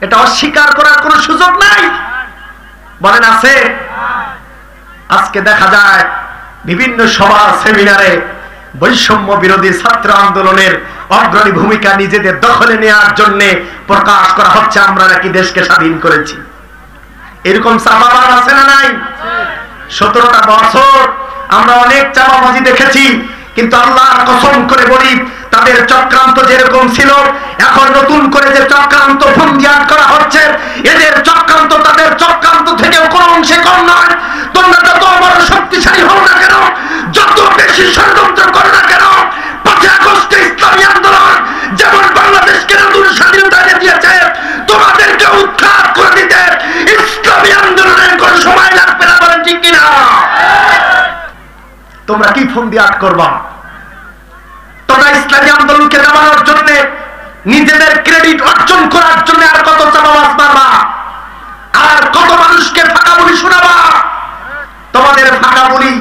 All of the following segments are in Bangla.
এটা অস্বীকার করার কোনো সুযোগ নাই। বলেন আছে? আজকে দেখা যায় বিভিন্ন সভা সেমিনারে বৈষম্য বিরোধী ছাত্র আন্দোলনের অগ্রণী ভূমিকা নিজেদের দখলে নেওয়ার জন্য প্রকাশ করা হচ্ছে আমরা নাকি দেশকে স্বাধীন করেছি। এরকম চাপাবাজ আছে না নাই? 17টা বছর আমরা অনেক চাপাবাজি দেখেছি, কিন্তু আল্লাহর কসম করে বলি তাদের চক্রান্ত যেরকম ছিল, এখন নতুন করে যে চক্রান্ত ফন্দিয়ান করা হচ্ছে, এদের চক্রান্ত তাদের চক্রান্ত থেকেও কোনো অংশে কম নয়। তোমরা যত বড় শক্তিশালী হও না কেন, যত বেশি ষড়যন্ত্র করো না কেন, 5 আগস্টে ইসলামী আন্দোলন যেমন বাংলাদেশকে নতুন স্বাধীনতা এনে দিয়েছে, তোমাদেরকে উৎখাত করে দিতে ইসলামী আন্দোলনের কোনো সময় লাগবে না। বলেন ঠিক কিনা? তোমরা কি ফন্দিয়াত করবা? তোমরা ইসলামী আন্দোলনকে নামানোর জন্য, নিজেদের ক্রেডিট অর্জন করার জন্য আর কত চাপাবাজ মারবা, আর কত মানুষকে ফাঁকা বলি শোনাবা? তোমাদের ফাঁকা বলি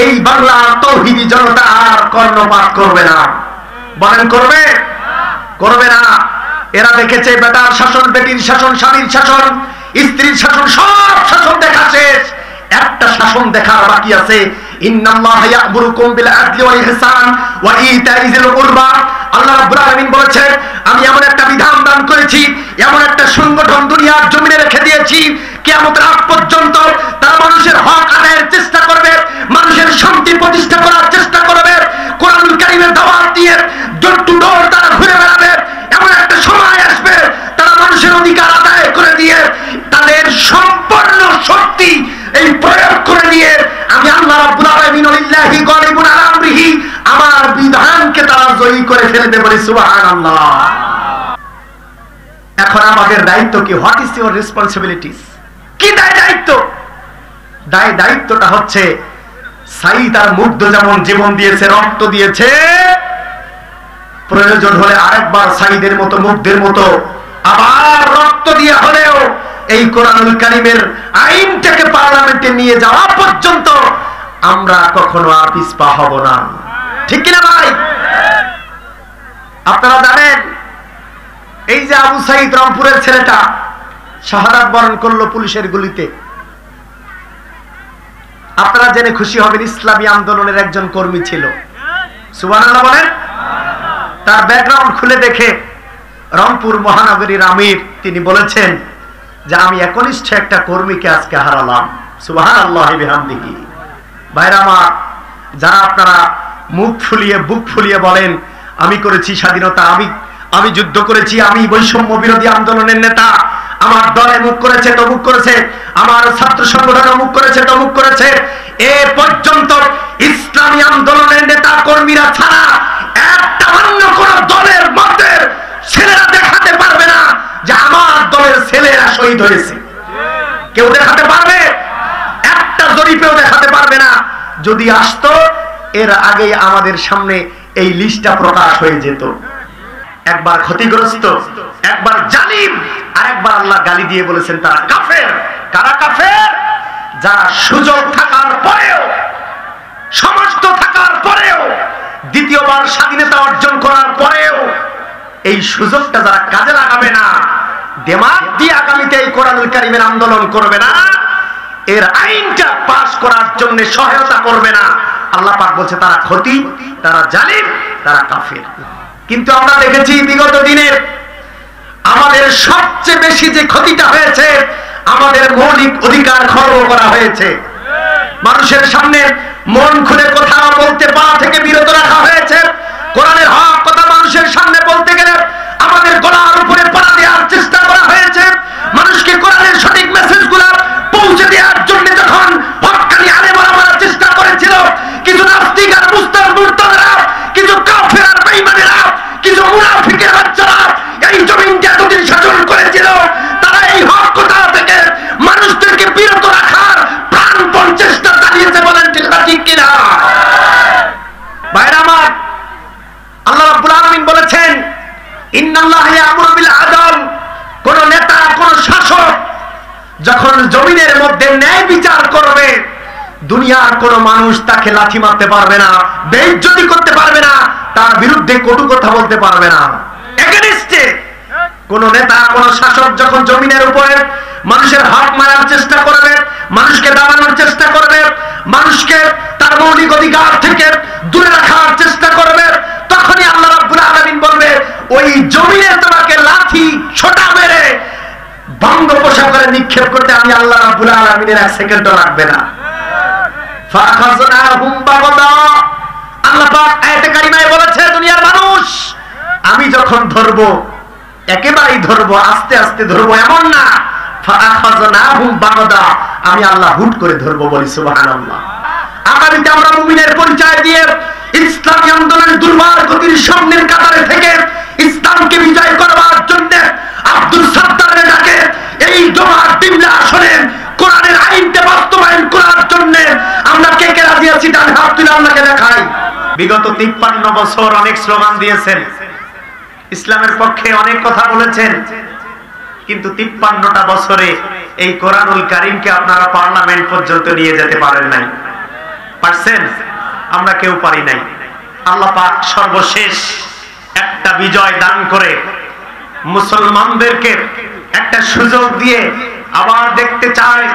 এই বাংলা তৌহিদি জনতা আর কর্ণপাত করবে না। বলেন করবে? করবে না। এরা দেখেছে বেটার শাসন, বেটির শাসন, স্বামীর শাসন, স্ত্রীর শাসন, সব শাসন দেখা শেষ। একটা শাসন দেখার বাকি আছে। ইন্নাল্লাহা ইয়া'মুরুকুম বিল আদলি ওয়াল ইহসান ওয়া ইতা'i যিল কুরবা। আল্লাহ রাব্বুল আলামিন বলেছেন, আমি এমন একটা বিধান দান করেছি, এমন একটা সংগঠন দুনিয়ার জমিনে রেখে দিয়েছি, কিয়ামতের আগ পর্যন্ত তারা মানুষের হক আদায়ের চেষ্টা করবে, মানুষের শান্তি প্রতিষ্ঠা করার চেষ্টা করবে, কোরআনুল কারীমের দাওয়াত দিয়ে ডোর টু ডোর তারা ঘুরে বেড়াবে। এমন একটা সময় আসবে তারা মানুষের অধিকার আদায় করে দিয়ে তাদের সম্পূর্ণ শক্তি এই প্রয়োগ করে দিয়ে আমি আল্লাহ রাব্বুল আলামিন লিল্লাহি গালিবুন আলা আমরিহি, আমার বিধানকে তারা জয়ী করে ফেলবে। বলি সুবহানাল্লাহ। এখন আমাদের দায়িত্ব কি? What is your responsibilities? কি দায়িত্ব? দায়িত্বটা হচ্ছে সাঈদ আর মুগ্ধ যেমন জীবন দিয়েছে, রক্ত দিয়েছে, প্রয়োজন হলে আরেকবার সাঈদের মতো, মুগ্ধের মতো আবার রক্ত দিয়ে হলেও এই কোরআনুল কারীমের আইনটাকে পার্লামেন্টে নিয়ে যাওয়া পর্যন্ত আমরা কখনো আর পিছপা হব না। ঠিক কিনা ভাই? আপনারা জানেন এই যে আবু সাঈদ রংপুরের ছেলেটা শাহাদাত বরণ করলো পুলিশের গুলিতে, আপনারা জেনে খুশি হবেন ইসলামী আন্দোলনের একজন কর্মী ছিল। সুবহানাল্লাহ বলেন। তার ব্যাকগ্রাউন্ড খুলে দেখে রংপুর মহানগরীর আমির তিনি বলেছেন যে আমি একনিষ্ঠ একটা কর্মীকে আজকে হারালাম। সুবহানাল্লাহি বিহামদিহি। ভাইরা আমার, যারা আপনারা মুখ ফুলিয়ে বুক ফুলিয়ে বলেন আমি করেছি স্বাধীনতা, আমি যুদ্ধ করেছি, আমি বৈষম্য বিরোধী আন্দোলনের নেতা, আমার দলে মুখ করেছে, তমুক করেছে, আমার ছাত্র সংগঠন মুখ করেছে, তমুক করেছে, এ পর্যন্ত ইসলামী আন্দোলনের নেতা কর্মীরা ছাড়া একটা অন্য কোন দলের মধ্যে ছেলেরা দেখাতে পারবে না যে আমার দলের ছেলেরা শহীদ হয়েছে। কেউ দেখাতে পারবে? একটা জরিপেও দেখাতে পারবে না। যদি আসতো এর আগে আমাদের সামনে এই লিস্টটা প্রকাশ হয়ে যেত। একবার ক্ষতিগ্রস্ত, একবার জালিম, আর একবার আল্লাহ গালি দিয়ে বলেছেন তারা কাফের। কারা কাফের? যারা সুযোগ থাকার পরেও, সমস্ত থাকার পরেও, দ্বিতীয়বার স্বাধীনতা অর্জন করার পরেও এই সুযোগটা যারা কাজে লাগাবে না, দিমাগ দিয়ে আগামীতে এই কোরআনুল কারীমের আন্দোলন করবে না, এর আইনটা পাস করার জন্য সহায়তা করবে না, আল্লাহ পাক বলছে তারা ক্ষতি, তারা জালিম, তারা কাফের। কিন্তু আমরা দেখেছি বিগত দিনে আমাদের সবচেয়ে বেশি যে ক্ষতিটা হয়েছে, আমাদের মৌলিক অধিকার খর্ব করা হয়েছে। মানুষের সামনে মন খুলে কথা বলতে পারা থেকে বিরত রাখা হয়েছে। কোরআনের হক কথা মানুষের সামনে বলতে গেলে আমাদের গলার উপরে পাড়া দেওয়ার চেষ্টা করা হয়েছে। মানুষকে কোরআনের সঠিক মেসেজগুলো পৌঁছে দেওয়ার জন্য যখন হক্কানি আলেম ওলামারা চেষ্টা করেছিল, কিছু নাস্তিক আর মুরতাদরা, কিছু কাফের আর বেঈমানেরা, কিছু মুনাফিকের বাচ্চারা এই জমিনকে এতদিন শাসন করেছিল, তারা এই হক কথা থেকে মানুষদেরকে বিরত রাখার প্রাণপণ চেষ্টা চালিয়েছে। বলেন ঠিক কিনা? ভাইরা আমার, আল্লাহ রাব্বুল আলামিন বলেছেন ইন্নাল্লাহা ইয়া'মুরু বিল আদল। কোন নেতা, কোন শাসক যখন জমিনের মধ্যে ন্যায় বিচার করবে, দুনিয়ার কোন মানুষ তাকে লাথি মারতে পারবে না, বেইজ্জতি করতে পারবে না, তার বিরুদ্ধে কটু কথা বলতে পারবে না। এগেইনস্টে কোন নেতা, কোন শাসক যখন জমিনের উপরে মানুষের হক মারার চেষ্টা করবে, মানুষকে দাবানোর চেষ্টা করবে, মানুষকে তার মৌলিক অধিকার থেকে দূরে রাখার চেষ্টা করবে, তখনই আল্লাহ রাব্বুল আলামিন বলবে ওই জমিনে তোমাকে লাঠি ছোটা মেরে বঙ্গোপসাগরে নিক্ষেপ করতে আমি আল্লাহ রাব্বুল আলামিনের এক সেকেন্ডও লাগবে না। ফাখাযনাহুম বাগদা, আল্লাহ পাক আয়াতে কারিমায় বলেছে দুনিয়ার মানুষ আমি যখন ধরবো একেবারেই ধরবো, আস্তে আস্তে ধরবো এমন না, ফাখাযনাহুম বাগদা, আমি আল্লাহ হুট করে ধরবো। বলি সুবহানাল্লাহ। আগামীতে আমরা মুমিনের পরিচয় দিয়ে ইসলামী আন্দোলনের দুর্বার গতির সামনের কাতারে থেকে ইসলামকে বিজয় করবার জন্য আব্দুল সাত্তারের ডাকে এই জমার ডিমলা আসনে কোরআনের আইনকে বাস্তবায়ন করার জন্য আমরা কে কে রাজি আছি? ডান হাত তুলে আল্লাহকে দেখাই। বিগত 53 বছর অনেক স্লোগান দিয়েছেন, ইসলামের পক্ষে অনেক কথা বলেছেন, কিন্তু 53টা বছরে এই কোরআনুল কারীমকে আপনারা পার্লামেন্ট পর্যন্ত নিয়ে যেতে পারেন নাই। পারছেন? আমরা কেউ পারি নাই। আল্লাহ পাক সর্বশেষ একটা বিজয় দান করে মুসলমানদেরকে একটা সুযোগ দিয়ে আবার দেখতে চায়,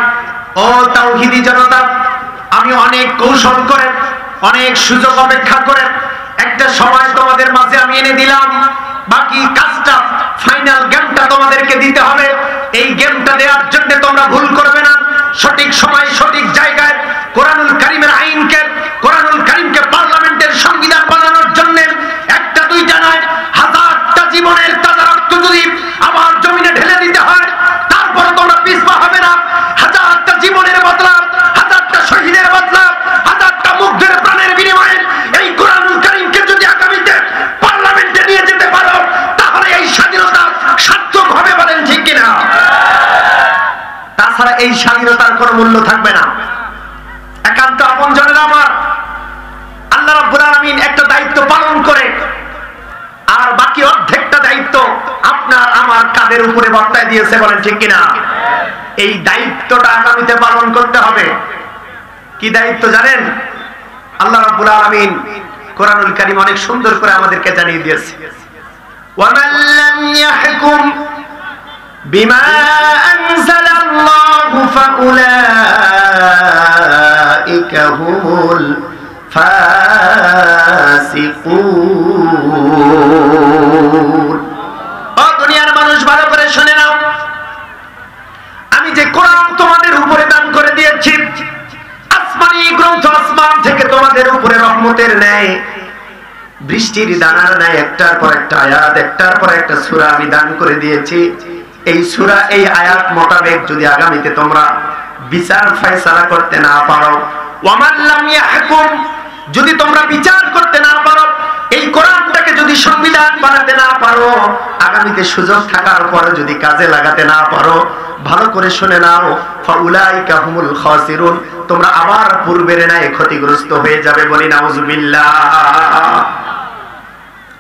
ও তাওহীদি জনতা, আমি অনেক কৌশল করে, অনেক সুযোগ অপেক্ষা করে একটা সময় তোমাদের মাঝে আমি এনে দিলাম, বাকি কাজটা, ফাইনাল গেমটা তোমাদেরকে দিতে হবে। এই গেমটা দেওয়ার জন্য তোমরা ভুল করবে না, সঠিক সময় সঠিক জায়গায় কোরআনুল কারীমের আইনকে, কোরআনুল কারীমকে পার্লামেন্টের সংবিধান বানানোর জন্য একটা দুইটা নয়, হাজারটা জীবনের তাজা রক্ত যদি আবার জমিনে ঢেলে দিতে হয়, তারপর তোমরা পিছপা হবে না। হাজারটা জীবনের বদলা, হাজারটা শহীদের বদলা, হাজারটা মুগ্ধের প্রাণের বিনিময়ে এই কোরআনুল কারীমকে যদি আগামীতে পার্লামেন্টে নিয়ে যেতে পারো, তাহলে এই স্বাধীনতা সার্থক হবে। বলেন ঠিক কিনা? তাছাড়া এই স্বাধীনতার কোনো মূল্য থাকবে না। একান্ত আপনজনের আমার আল্লাহ রাব্বুল আলামিন একটা দায়িত্ব পালন করে আর বাকি অর্ধেকটা দায়িত্ব আপনার আমার কাঁধের উপরে বর্তায় দিয়েছে। বলেন ঠিক কিনা? এই দায়িত্বটা আগামীতে পালন করতে হবে। কি দায়িত্ব জানেন? আল্লাহ রাব্বুল আলামিন কোরআনুল কারীম অনেক সুন্দর করে আমাদেরকে জানিয়ে দিয়েছে, ওয়ামান লাম ইয়াহকুম বিমা আনজালাল্লাহু ফাউলাইকা হুমুল ফাসিকুন। ও দুনিয়ার মানুষ, ভালো করে শুনে নাও, আমি যে কোরআন তোমাদের উপরে দান করে দিয়েছি, আসমানি গ্রন্থ, আসমান থেকে তোমাদের উপরে রহমতের ন্যায়, বৃষ্টির দানার ন্যায় একটার পর একটা আয়াত, একটার পর একটা সূরা আমি দান করে দিয়েছি। এই সূরা, এই আয়াত মোতাবেক যদি আগামীতে তোমরা বিচার ফয়সালা করতে না পারো, ওয়ামান লাম ইয়াহকুম, যদি তোমরা বিচার করতে না পারো, এই কোরআনটাকে যদি সংবিধান বানাতে না পারো, আগামীতে সুযোগ থাকার পরে যদি কাজে লাগাতে না পারো, ভালো করে শুনে নাও, ফাউলাইকা হুমুল খাসিরুন, তোমরা আবার পূর্বের ন্যায় ক্ষতিগ্রস্ত হয়ে যাবে। বলি নাউজুবিল্লাহ।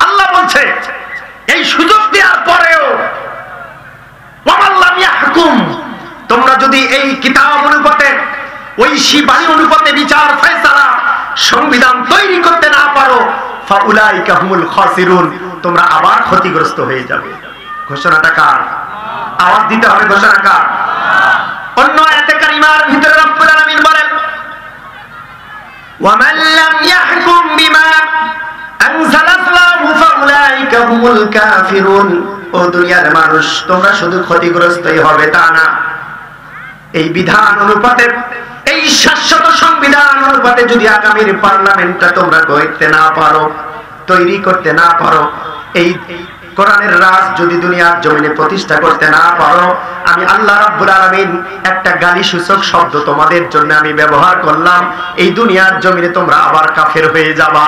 আল্লাহ বলছে এই সুযোগ দেওয়ার পরেও ওয়ামান লাম ইয়াহকুম, তোমরা যদি এই কিতাব অনুপাতে, ঐশী বাণী অনুপাতে বিচার ফয়সালা, সংবিধান তৈরি করতে না পারো, ফাউলাইকা হুমুল খাসিরুন, তোমরা আবার ক্ষতিগ্রস্ত হয়ে যাবে। ঘোষণাটা কার? আওয়াজ দিতে হবে। ঘোষণা কার? অন্য আয়াতে কারিমার ভিতরে রব্বুল আলামিন বলেন, ওয়ামান লাম ইয়াহকুম বিমা আনজালাল্লাহু ফাউলাইকা হুমুল কাফিরুন। ও দুনিয়ার মানুষ, তোমরা শুধু ক্ষতিগ্রস্তই হবে তা না, এই বিধান অনুপাতে, এই শাশ্বত সংবিধান অনুপাতে যদি আগামীর পার্লামেন্টটা তোমরা গড়তে না পারো, তৈরি করতে না পারো, এই কোরআনের রাজ যদি দুনিয়ার জমিনে প্রতিষ্ঠা করতে না পারো, আমি আল্লাহ রাব্বুল আলামিন একটা গালি সূচক শব্দ তোমাদের জন্য আমি ব্যবহার করলাম, এই দুনিয়ার জমিনে তোমরা আবার কাফের হয়ে যাবা।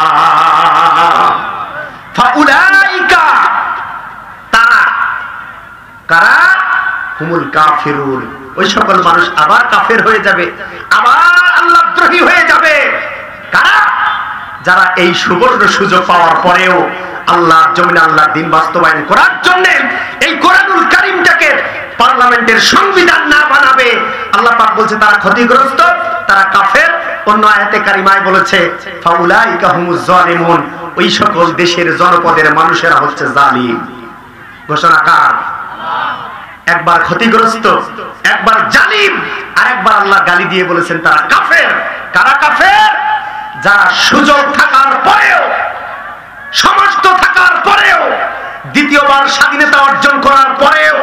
ফাউলাইকা, তারা কারা? হুমুল কাফিরুন, ওই সকল মানুষ আবার কাফের হয়ে যাবে, আবার আল্লাহদ্রোহী হয়ে যাবে। কারা? যারা এই সুবর্ণ সুযোগ পাওয়ার পরেও আল্লাহর জমিনে আল্লাহর দ্বীন বাস্তবায়ন করার জন্য এই কোরআনুল কারীমটাকে পার্লামেন্টের সংবিধান না বানাবে, আল্লাহ পাক বলছে তারা ক্ষতিগ্রস্ত, তারা কাফের। অন্য আয়াতে কারিমায় বলেছে ফাউলাইকা হুমুজ জালিমুন, ওই সকল দেশের জনপদের মানুষেরা হচ্ছে জালিম। ঘোষণা কার? একবার ক্ষতিগ্রস্ত, একবার জালিম, আর একবার আল্লাহ গালি দিয়ে বলেছেন তারা কাফের। কারা কাফের? যারা সুযোগ থাকার পরেও, সমস্ত থাকার পরেও, দ্বিতীয়বার স্বাধীনতা অর্জন করার পরেও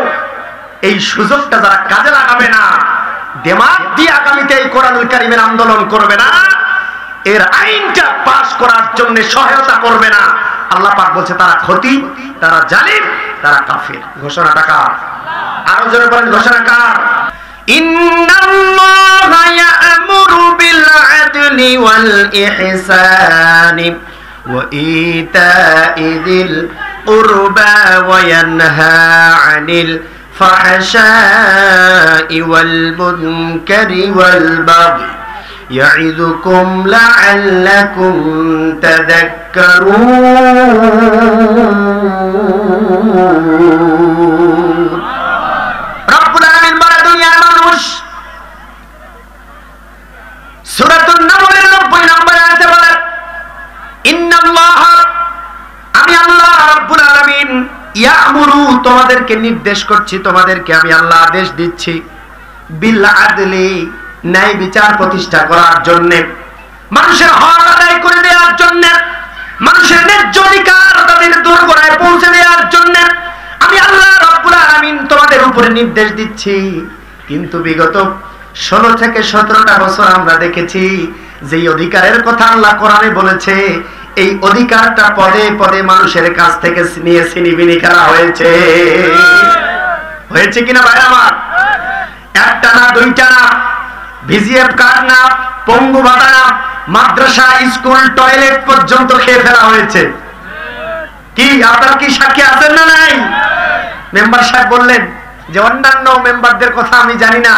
এই সুযোগটা যারা কাজে লাগাবে না, দিমাগ দিয়ে আগামীতে এই কোরআনুল কারীমের আন্দোলন করবে না, এর আইনটা পাশ করার জন্য সহায়তা করবে না, আল্লাহ পাক বলছে তারা ক্ষতি, তারা জালিম, তারা কাফের। ঘোষণাটা কার? আরো জোরে বলেন ঘোষণা কার? ইন্নাল্লাহা ইয়া'মুরু বিল আদলি ওয়াল ইহসানি ওয়া ইতা'i যিল কুরবা ওয়া ইয়ানহা আনিল ফাহশা'i ওয়াল মুনকারি ওয়াল বাগই يعظكم لعلكم تذكرون رب العالمين বলে দুনিয়ার মানুষ সূরাতুন নামলের 90 নম্বর আয়াতে বলে ইন্নাল্লাহ, আমি আল্লাহ রাব্বুল আলামিন, ইয়া'মুরু, তোমাদেরকে নির্দেশ করছি, তোমাদেরকে আমি আল্লাহ আদেশ দিচ্ছি, বিল আদলি, ন্যায় বিচার প্রতিষ্ঠা করার জন্য, মানুষের হক আদায় করে দেওয়ার জন্য, মানুষের ন্যায্য অধিকার তাদের দোরগোড়ায় পৌঁছে দেওয়ার জন্য আমি আল্লাহ রাব্বুল আলামিন তোমাদের উপরে নির্দেশ দিচ্ছি। কিন্তু বিগত 16 থেকে 17টা বছর আমরা দেখেছি যে অধিকারের কথা আল্লাহ কোরআনে বলেছে, এই অধিকারটা পদে পদে মানুষের কাছ থেকে নিয়ে ছিনিবিনি করা হয়েছে। হয়েছে কিনা ভাই আমার? একটা না, দুইটা না, ভিজিএফ কার্ড না, পঙ্গু ভাতা না, মাদ্রাসা, স্কুল, টয়লেট পর্যন্ত খেয়ে ফেলা হয়েছে। কি আপনার কি সাক্ষী আছেন না নাই? মেম্বার সাহেব বললেন যে অন্যান্য মেম্বারদের কথা আমি জানি না,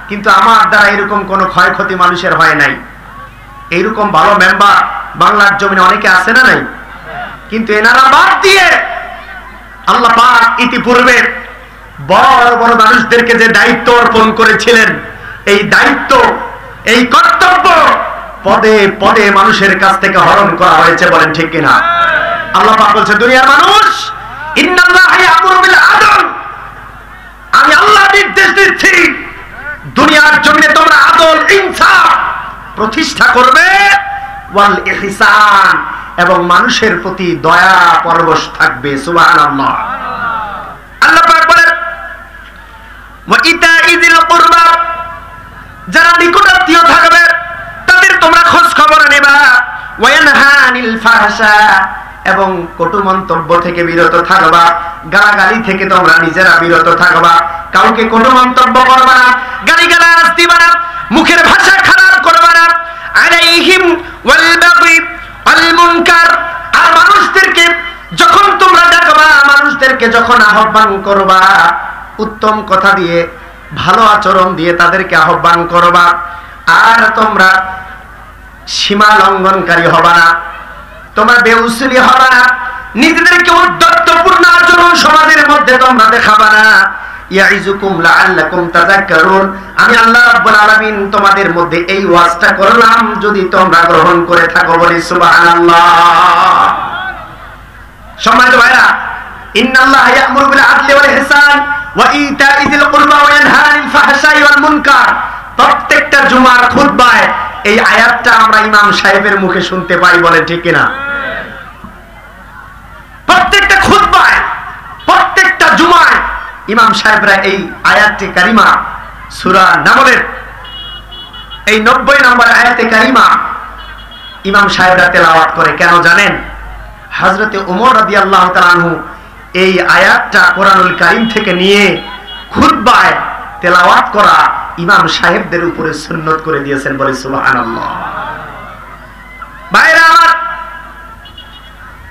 কিন্তু আমার দ্বারা এরকম কোন ক্ষয়ক্ষতি মানুষের হয় নাই। এইরকম ভালো মেম্বার বাংলার জমিনে অনেকে আছে না নাই? কিন্তু এনারা বাদ দিয়ে আল্লাহ পাক ইতিপূর্বে বড় বড় মানুষদেরকে যে দায়িত্ব অর্পণ করেছিলেন, এই দায়িত্ব, এই কর্তব্য পদে পদে মানুষের কাছ থেকে হরণ করা হয়েছে। বলেন ঠিক কিনা? আল্লাহ পাক বলছে দুনিয়ার মানুষ, ইন্নাল্লাহা ইয়া'মুরু বিল আদল, আমি আল্লাহ নির্দেশ দিচ্ছি দুনিয়ার জন্য তোমরা আদল, ইনসাফ প্রতিষ্ঠা করবে, ওয়াল ইহসান, এবং মানুষের প্রতি দয়া পরবশ থাকবে। সুবহানাল্লাহ। আল্লাহ পাক বলেন ওয়া ইতা'i যিল কুরবা, যারা নিকটাত্মীয় থাকবে তাদের তোমরা খোঁজ খবর নেবা, ওয়া ইয়ানহা আনিল ফাহশা, এবং কটু মন্তব্য থেকে বিরত থাকবা, গালাগালি থেকে তোমরা নিজেরা বিরত থাকবা, কাউকে কটু মন্তব্য করবা না, গালিগালাজ দিবা না, মুখের ভাষা খারাপ করবা না, আলাইহিম ওয়াল বাগি ওয়াল মুনকার, আর মানুষদেরকে যখন তোমরা ডাকবা, মানুষদেরকে যখন আহ্বান করবা, উত্তম কথা দিয়ে, ভালো আচরণ দিয়ে তাদেরকে আহ্বান করবা, আর তোমরা সীমা লঙ্ঘনকারী হবা না, তোমরা বেউসুলি হবা না, নিজেদেরকে উদ্যতপূর্ণ আচরণ সমাজের মধ্যে তোমরা দেখাবা না। ইয়াইজুকুম লাআল্লাকুম তাযাক্কারুন, আমি আল্লাহ রাব্বুল আলামিন তোমাদের মধ্যে এই ওয়াজটা করলাম যদি তোমরা গ্রহণ করে থাকো। বলি সুবহানাল্লাহ। সম্মানিত ভাইরা, ইন্নাল্লাহা ইয়া'মুরু বিল আদলি ওয়াল ইহসান ওয়া ইতা'i যিল কুরবা ওয়া ইয়ানহা আনিল ফাহশাই ওয়াল মুনকার, প্রত্যেকটা জুমার খুতবায় এই আয়াতটা আমরা ইমাম সাহেবের মুখে শুনতে পাই। বলেন ঠিক কিনা? প্রত্যেকটা খুতবায়, প্রত্যেকটা জুমায় ইমাম সাহেবরা এই আয়াতটি কারিমা সূরা নামলের এই 90 নম্বর আয়াতে কারিমা ইমাম সাহেবরা তেলাওয়াত করে। কেন জানেন? হযরতে ওমর রাদিয়াল্লাহু তাআলা আনহু এই আয়াতটা কোরআনুল কারীম থেকে নিয়ে খুতবায় তেলাওয়াত করা ইমাম সাহেবদের উপরে সুন্নত করে দিয়েছেন। বলে সুবহানাল্লাহ। ভাইরা আমার,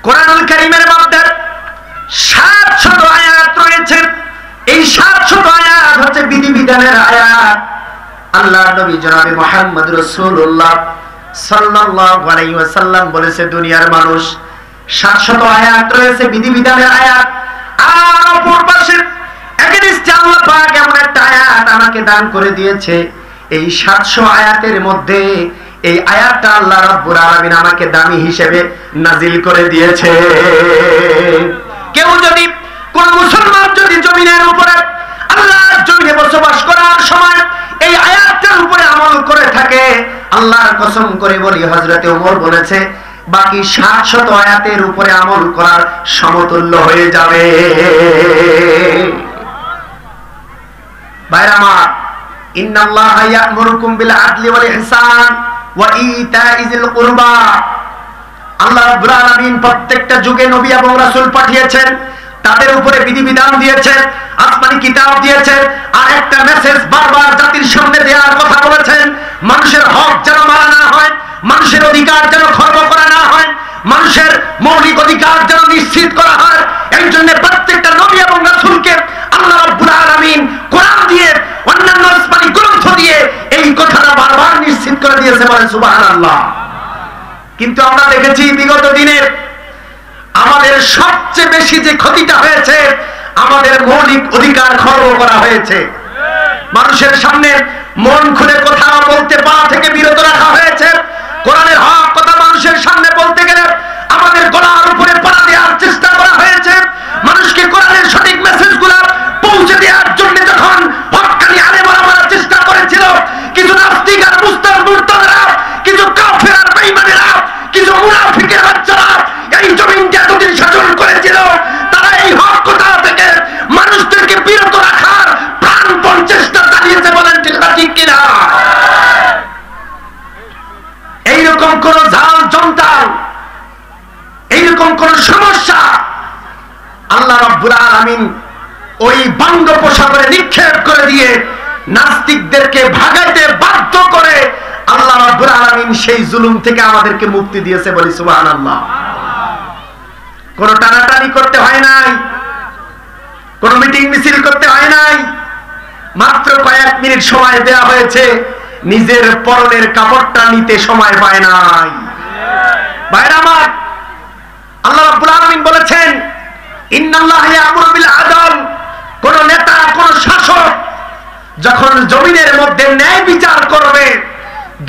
কোরআনুল কারীমের মধ্যে 700 আয়াত রয়েছে। এই 700 আয়াত হচ্ছে বিধিবিধানের আয়াত। আল্লাহর নবী জনাবে মুহাম্মদ রাসূলুল্লাহ সাল্লাল্লাহু আলাইহি ওয়াসাল্লাম বলেছে দুনিয়ার মানুষ 700 আয়াত রয়েছে বিধিবিধানের আয়াত। আর অপর পাশে এগেইনস্টে আল্লাহ পাক এমন একটা আয়াত আমাকে দান করে দিয়েছে। এই 700 আয়াতের মধ্যে এই আয়াতটা আল্লাহ রাব্বুল আলামিন আমাকে দামি হিসেবে নাজিল করে দিয়েছে। কেউ যদি, কোন মুসলমান যদি জমিনের উপরে আল্লাহ কসম করে বলি হযরতে ওমর বলেছে বাকি 700 আয়াতের উপরে আমল করার সমতুল্য হয়ে যাবে। ভাইরা আমার, ইন্নাল্লাহা ইয়া'মুরুকুম বিল আদলি ওয়াল ইহসান ওয়া ইতাইযিল কুরবা। আল্লাহ রাব্বুল আলামিন প্রত্যেকটা যুগে নবী এবং রাসূল পাঠিয়েছেন, তাদের উপরে বিধিবিধান দিয়েছেন, আসমানি কিতাব দিয়েছেন, আর একটা মেসেজ বারবার জাতির সামনে দেওয়ার কথা বলেছেন, মানুষের হক যেন মারা না হয়, মানুষের অধিকার যেন খর্ব করা না হয়, মানুষের মৌলিক অধিকার যেন নিশ্চিত করা হয়। এই জন্য প্রত্যেকটা নবী এবং রাসূলকে আল্লাহ রাব্বুল আলামিন কোরআন দিয়ে, অন্যান্য আসমানি গ্রন্থ দিয়ে এই কথাটা বারবার নিশ্চিত করে দিয়েছে, বলেন সুবহানাল্লাহ। কিন্তু আমরা দেখেছি বিগত দিনে আমাদের সবচেয়ে বেশি যে ক্ষতিটা হয়েছে, আমাদের মৌলিক অধিকার খর্ব করা হয়েছে। মানুষের সামনে মন খুলে কথা বলতে পারা থেকে বিরত রাখা হয়েছে। কোরআনের হক কথা মানুষের সামনে বলতে গেলে আমাদের গলার উপরে পাড়া দেওয়ার চেষ্টা করা হয়েছে। মানুষকে কোরআনের সঠিক মেসেজগুলো পৌঁছে দেওয়ার জন্য যখন হক্কানি আলেম ওলামারা চেষ্টা করেছিল, কিছু নাস্তিক আর মুরতাদরা, কিছু কাফের আর বেঈমানেরা, কিছু মুনাফিকের বাচ্চারা এই জমিনকে এতদিন শাসন করেছিল, তারা এই হক কথা থেকে মানুষদেরকে বিরত রাখার প্রাণপণ চেষ্টা চালিয়েছে, বলেন ঠিক কিনা? এইরকম কোন জাল জঞ্জাল, এইরকম কোন সমস্যা আল্লাহ রাব্বুল আলামিন ওই বঙ্গোপসাগরে নিক্ষেপ করে দিয়ে নাস্তিকদেরকে ভাগাইতে বাধ্য করে আল্লাহ রাব্বুল আলামিন সেই জুলুম থেকে আমাদেরকে মুক্তি দিয়েছে, বলি সুবহানাল্লাহ। কোন টানাটানি করতে হয় নাই, কোন মিটিং মিছিল করতে হয় নাই, মাত্র কয়েক মিনিট সময় দেয়া হয়েছে, নিজের পরনের কাপড়টা নিতে সময় পায় নাই। ভাইরা আমার, আল্লাহ রাব্বুল আলামিন বলেছেন ইন্নাল্লাহা ইয়া'মুরু বিল আদল। কোন নেতা, কোন শাসক যখন জমিনের মধ্যে ন্যায় বিচার করবে,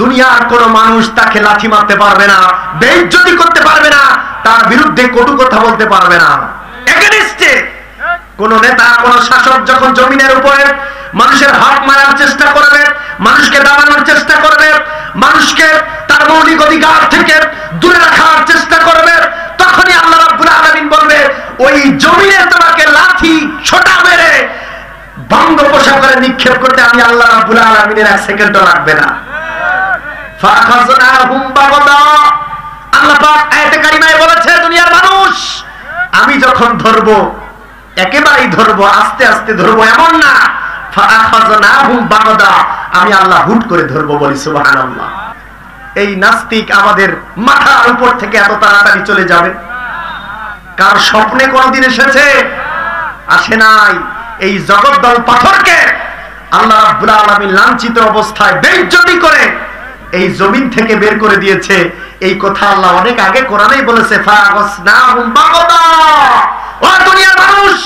দুনিয়ার কোন মানুষ তাকে লাথি মারতে পারবে না, বেইজ্জতি করতে পারবে না, তার বিরুদ্ধে কটু কথা বলতে পারবে না। এগেইনস্টে কোন নেতা, কোন শাসক যখন জমিনের উপরে মানুষের হক মারার চেষ্টা করবে, মানুষকে দাবানোর চেষ্টা করবে, মানুষকে তার মৌলিক অধিকার থেকে দূরে রাখার চেষ্টা করবে, তখনই আল্লাহ রাব্বুল আলামিন বলবে ওই জমিনে তোমাকে লাঠি ছোটা মেরে বঙ্গোপসাগরে নিক্ষেপ করতে আমি আল্লাহ রাব্বুল আলামিনের এক সেকেন্ডও লাগবে না। ফাখাযনাহুম বাগদা। আল্লাহ পাক আয়াতে কারিমায় বলেছে, দুনিয়ার মানুষ আমি যখন ধরবো একেবারেই ধরবো, আস্তে আস্তে ধরবো, এমন না। ফাখাযনাহুম বাগদা, আমি আল্লাহ হুট করে ধরবো, বলি সুবহানাল্লাহ। এই নাস্তিক আমাদের মাথার উপর থেকে এত তাড়াতাড়ি চলে যাবে, কার স্বপ্নে কোনদিন এসেছে? আসে নাই। এই জগদ্দল পাথরকে আল্লাহ রাব্বুল আলামিন লাঞ্ছিত অবস্থায় বেইজ্জতি করে এই জমিন থেকে বের করে দিয়েছে। এই কথা আল্লাহ অনেক আগে কোরআনেই বলেছে, ফাগাসনাহুম বাগদা। ও দুনিয়ার মানুষ,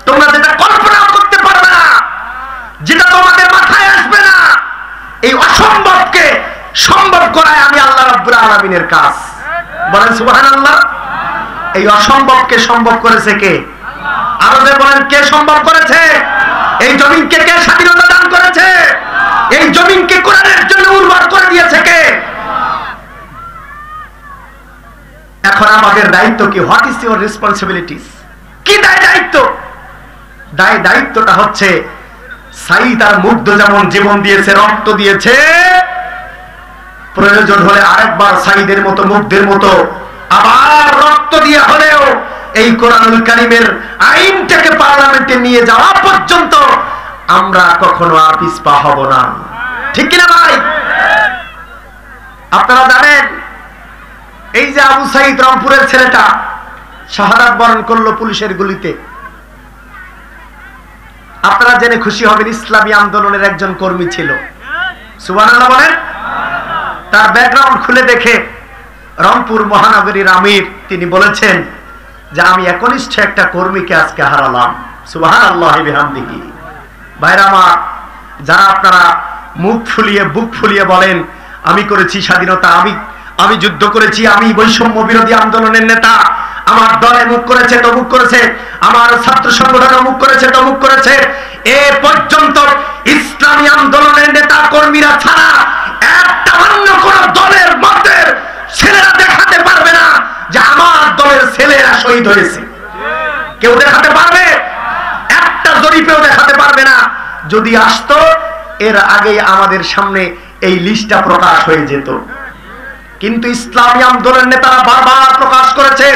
তোমরা যেটা কল্পনা করতে পারবে না, যেটা তোমাদের মাথায় আসবে না, এই অসম্ভবকে সম্ভব করায় আমি আল্লাহ রাব্বুল আলামিনের কাজ, বলেন সুবহানাল্লাহ। এই অসম্ভবকে সম্ভব করেছে কে? আরো যে বলেন, কে সম্ভব করেছে? এই জমিনকে কে স্বাধীনতা দান করেছে? এই জমিনকে কোরআনের জন্য উর্বর করে দিয়েছে কে? এখন আমাদের দায়িত্ব কি? What is your responsibilities? কি দায়িত্ব? দায়িত্বটা হচ্ছে সাঈদ আর মুগ্ধ যেমন জীবন দিয়েছে, রক্ত দিয়েছে, প্রয়োজন হলে আরেকবার সাঈদের মতো, মুগ্ধের মতো আবার রক্ত দিয়ে হলেও এই কোরআনুল কারীমের আইনটাকে পার্লামেন্টে নিয়ে যাওয়া পর্যন্ত আমরা কখনো আর পিছপা হব না, ঠিক কিনা ভাই? আপনারা জানেন, এই যে আবু সাঈদ রংপুরের ছেলেটা শাহাদাত বরণ করলো পুলিশের গুলিতে, আপনারা জেনে খুশি হবেন ইসলামী আন্দোলনের একজন কর্মী ছিল। সুবহানাল্লাহ বলেন। তার ব্যাকগ্রাউন্ড খুলে দেখে রংপুর মহানগরীর আমির তিনি বলেছেন যে আমি একনিষ্ঠ একটা কর্মীকে আজকে হারালাম। সুবহানাল্লাহি বিহামদিহি। ভাইরা আমার, যারা আপনারা মুখ ফুলিয়ে, বুক ফুলিয়ে বলেন আমি করেছি স্বাধীনতা, আমি যুদ্ধ করেছি, আমি বৈষম্য বিরোধী আন্দোলনের নেতা, আমার দল অমুক করেছে, তমুক করেছে, আমার ছাত্র সংগঠন অমুক করেছে, তমুক করেছে, এ পর্যন্ত ইসলামী আন্দোলনের নেতা কর্মীরা ছাড়া একটা অন্য কোন দল শহীদ হয়েছে। কেউ দেখাতে পারবে? একটা জরিপেও দেখাতে পারবে না। যদি আসতো এর আগে আমাদের সামনে এই লিস্টটা প্রকাশ হয়ে যেত। কিন্তু ইসলামী আন্দোলনের নেতারা বারবার প্রকাশ করেছে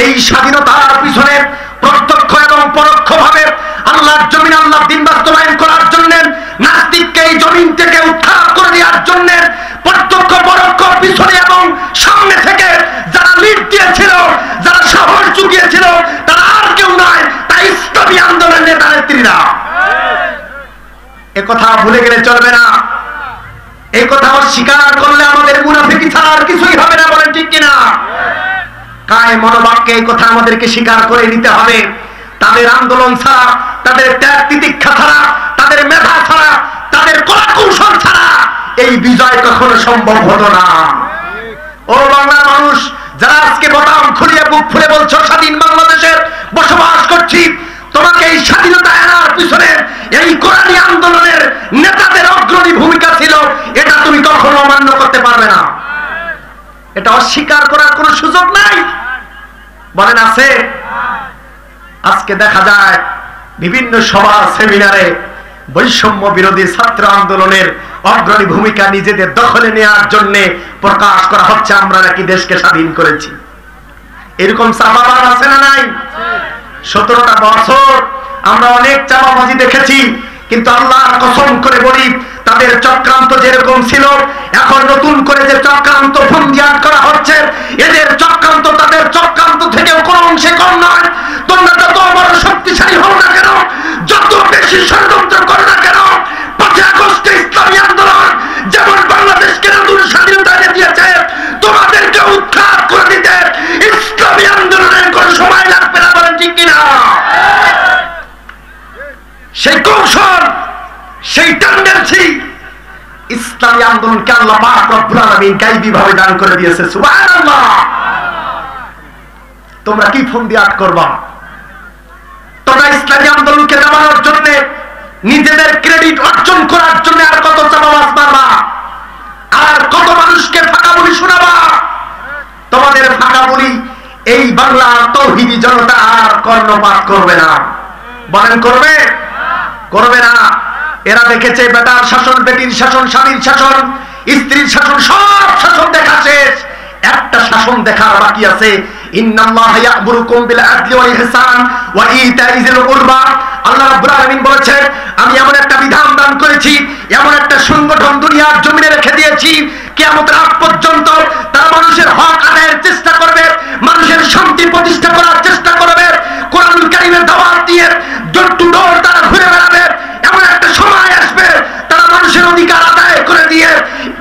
এই স্বাধীনতার পিছনে প্রত্যক্ষ এবং পরোক্ষভাবে আল্লাহর জমিন, আল্লাহর দ্বীন বাস্তবায়ন করার জন্য, নাস্তিককে এই জমিন থেকে উৎখাত করে দেওয়ার জন্য প্রত্যক্ষ পরোক্ষ পিছনে এবং সামনে থেকে যারা লিড দিয়েছিল, যারা সাহস জুগিয়েছিল, তারা আর কেউ নয়, তাই ইসলামী আন্দোলনের নেতা নেত্রীরা। একথা ভুলে গেলে চলবে না। এই কথা অস্বীকার করলে আমাদের মুনাফিকি ছাড়া আর কিছুই হবে না। বলেন ঠিক কিনা? কায় মনোবাক্যে এই কথা আমাদেরকে স্বীকার করে নিতে হবে। তাদের আন্দোলন ছাড়া, তাদের ত্যাগ তিতিক্ষা ছাড়া, তাদের মেধা ছাড়া, তাদের কলা কৌশল ছাড়া এই বিজয় কখনো সম্ভব হতো না। ও বাংলার মানুষ, যারা আজকে বোতাম খুলিয়ে বুক ফুলে বলছো স্বাধীন বাংলাদেশে বসবাস করছি, তোমাকে এই স্বাধীনতা আনার পিছনে এই কোরআনী আন্দোলনের নেতাদের অগ্রণী ভূমিকা ছিল, এটা তুমি কখনো অমান্য করতে পারবে না। এটা অস্বীকার করার কোনো সুযোগ নাই। বলেন আছে? আজকে দেখা যায় বিভিন্ন সভা সেমিনারে বৈষম্য বিরোধী ছাত্র আন্দোলনের অগ্রণী ভূমিকা নিজেদের দখলে নেওয়ার জন্য প্রকাশ করা হচ্ছে আমরা নাকি দেশকে স্বাধীন করেছি। এরকম চাপাবাজ আছে না নাই? 17টা বছর আমরা অনেক চাপাবাজি দেখেছি, কিন্তু আল্লাহর কসম করে বলি তাদের চক্রান্ত যেরকম ছিল, এখন নতুন করে যে চক্রান্ত ফন্দিয়ান করা হচ্ছে, এদের চক্রান্ত তাদের চক্রান্ত থেকেও কোনো অংশে কম নয়। তোমরা যত বড় শক্তিশালী হও না কেন, যত বেশি ষড়যন্ত্র করো না কেন, 5 আগস্টে ইসলামী আন্দোলন যেমন বাংলাদেশকে নতুন স্বাধীনতা এনে দিয়েছে, তোমাদেরকে উৎখাত করে দিতে ইসলামী আন্দোলনের কোনো সময় লাগবে না। বলেন ঠিক কিনা? সেই কৌশল, সেই টেন্ডেন্সি ইসলামী আন্দোলনকে আল্লাহ পাক রব্বুল আলামিন গায়বীভাবে দান করে দিয়েছে। সুবহানাল্লাহ। তোমরা কি ফন্দিয়াত করবা? তোমরা ইসলামী আন্দোলনকে নামানোর জন্য, নিজেদের ক্রেডিট অর্জন করার জন্য আর কত চাপাবাজ মারবা, আর কত মানুষকে ফাঁকা বলি শোনাবা? তোমাদের ফাঁকা বলি এই বাংলা তৌহিদি জনতা আর কর্ণপাত করবে না। বলেন করবে? করবে না। এরা দেখেছে বেটার শাসন, বেটির শাসন, স্বামীর শাসন, স্ত্রীর শাসন, সব শাসন দেখা শেষ। একটা শাসন দেখার বাকি আছে। ইন্নাল্লাহা ইয়া'মুরুকুম বিল আদলি ওয়াল ইহসান ওয়া ইতা'i যিল কুরবা। আল্লাহ রাব্বুল আলামিন বলেছেন, আমি এমন একটা বিধান দান করেছি, এমন একটা সংগঠন দুনিয়ার জমিনে রেখে দিয়েছি, কিয়ামতের আগ পর্যন্ত তারা মানুষের হক আদায়ের চেষ্টা করবে, মানুষের শান্তি প্রতিষ্ঠা করার চেষ্টা করবে, কোরআনুল কারীমের দাওয়াত দিয়ে ডোর টু ডোর তারা ঘুরে বেড়াবে। এমন একটা সময় আসবে তারা মানুষের অধিকার আদায় করে দিয়ে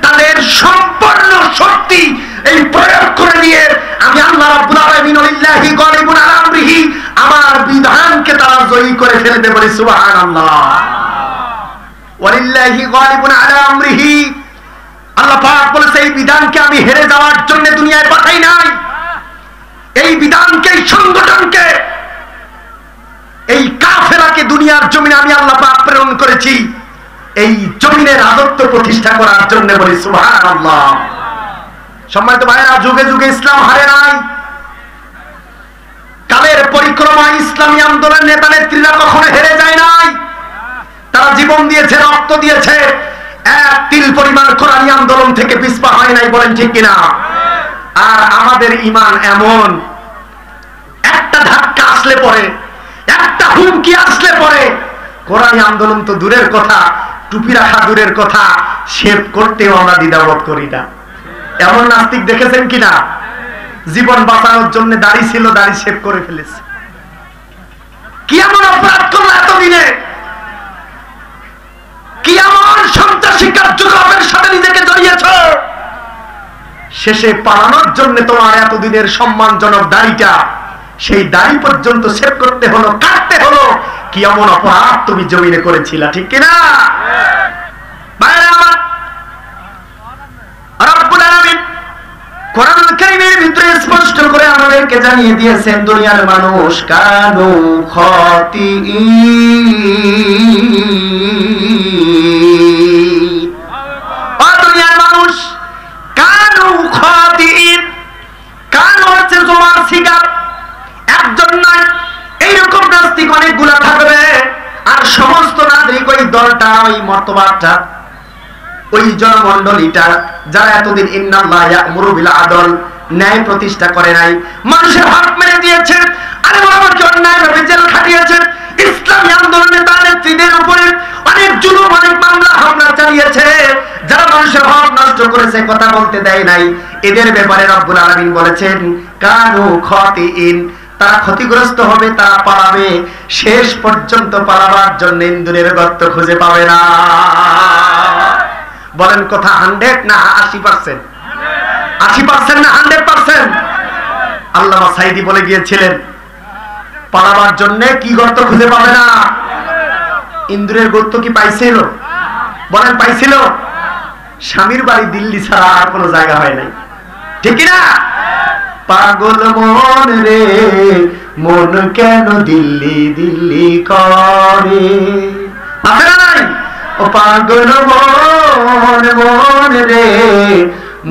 তাদের সম্পূর্ণ শক্তি এই প্রয়োগ করে দিয়ে আমি আল্লাহ রাব্বুল আলামিন লিল্লাহি গালিবুন আলা আমরিহি, আমার বিধানকে তারা জয়ী করে ফেলবে। বলি সুবহানাল্লাহ। ওয়ালিল্লাহি গালিবুন আলা আমরিহি। আল্লাহ পাক বলেছে এই বিধানকে আমি হেরে যাওয়ার জন্য দুনিয়ায় পাঠাই নাই। এই বিধানকে, এই সংগঠনকে, এই কাফেলাকে দুনিয়ার জমিনে আমি আল্লাহ পাক প্রেরণ করেছি এই জমিনের রাজত্ব প্রতিষ্ঠা করার জন্য। বলি সুবহানাল্লাহ। সম্মানিত ভাইরা, যুগে যুগে ইসলাম হারে নাই। কালের পরিক্রমায় ইসলামী আন্দোলনের নেতা নেত্রীরা কখনো হেরে যায় নাই। তারা জীবন দিয়েছে, রক্ত দিয়েছে, এক তিল পরিমাণ কোরআনী আন্দোলন থেকে পিছপা হয় নাই। বলেন ঠিক কিনা? আর আমাদের ঈমান এমন, একটা ধাক্কা আসলে পরে, একটা হুমকি আসলে পরে, কোরআনী আন্দোলন তো দূরের কথা, টুপি রাখা দূরের কথা, শেভ করতেও আমরা দ্বিধাবোধ করি না। এমন নাস্তিক দেখেছেন কিনা? জীবন বাঁচানোর জন্য দাড়ি ছিল, দাড়ি শেভ করে ফেলেছে। কি এমন অপরাধ করলো এতদিনে? কি এমন সন্ত্রাসী কার্যকলাপের সাথে নিজেকে জড়িয়েছ? শেষে পালানোর জন্য তোমার এতদিনের সম্মানজনক দাড়িটা, সেই দাড়ি পর্যন্ত শেভ করতে হলো, কাটতে হলো। কি এমন অপরাধ তুমি জমিনে করেছিলা, ঠিক কিনা? রব্বুল আলামিন কোরআনুল কারীমের ভিতরে স্পষ্ট করে আমাদেরকে জানিয়ে দিয়েছেন, দুনিয়ার মানুষ কানু খাতিঈন। দুনিয়ার মানুষ কানু খাতিঈন। কানু হচ্ছে জমার সিগা, লীগ, ওই দলটা, ওই মতবাদটা, ওই জনমন্ডলীটা যারা এতদিন ইন্নাল্লাহ ইয়া'মুরু বিল আদল, ন্যায় প্রতিষ্ঠা করে নাই, মানুষের হক মেরে দিয়েছে, আরে আমাকে অন্যায়ভাবে জেল খাটিয়েছে, ইসলামী আন্দোলনে তার নেতৃত্বের উপরে অনেক জুলুম, অনেক মামলা হামলা চালিয়েছে, যারা মানুষের হক নষ্ট করেছে, কথা বলতে দেয় নাই, এদের ব্যাপারে রব্বুল আলামিন বলেছেন কানু খাতিইন, তারা ক্ষতিগ্রস্ত হবে, তারা পালাবে, শেষ পর্যন্ত পালাবার জন্য ইন্দুরের গর্ত খুঁজে পাবে না। বলেন কথা 100 না 80%? 80% না 100%? আল্লামা সাঈদী বলে গিয়েছিলেন পালাবার জন্য কি গর্ত খুঁজে পাবে না? ইন্দুরের গর্ত কি পাইছিল? বলেন পাইছিল? স্বামীর বাড়ি দিল্লি ছাড়া আর কোনো জায়গা হয় নাই, ঠিক না? পাগল মন রে মন কেন দিল্লি দিল্লি করে, আছে না নাই? ও পাগল মন মন রে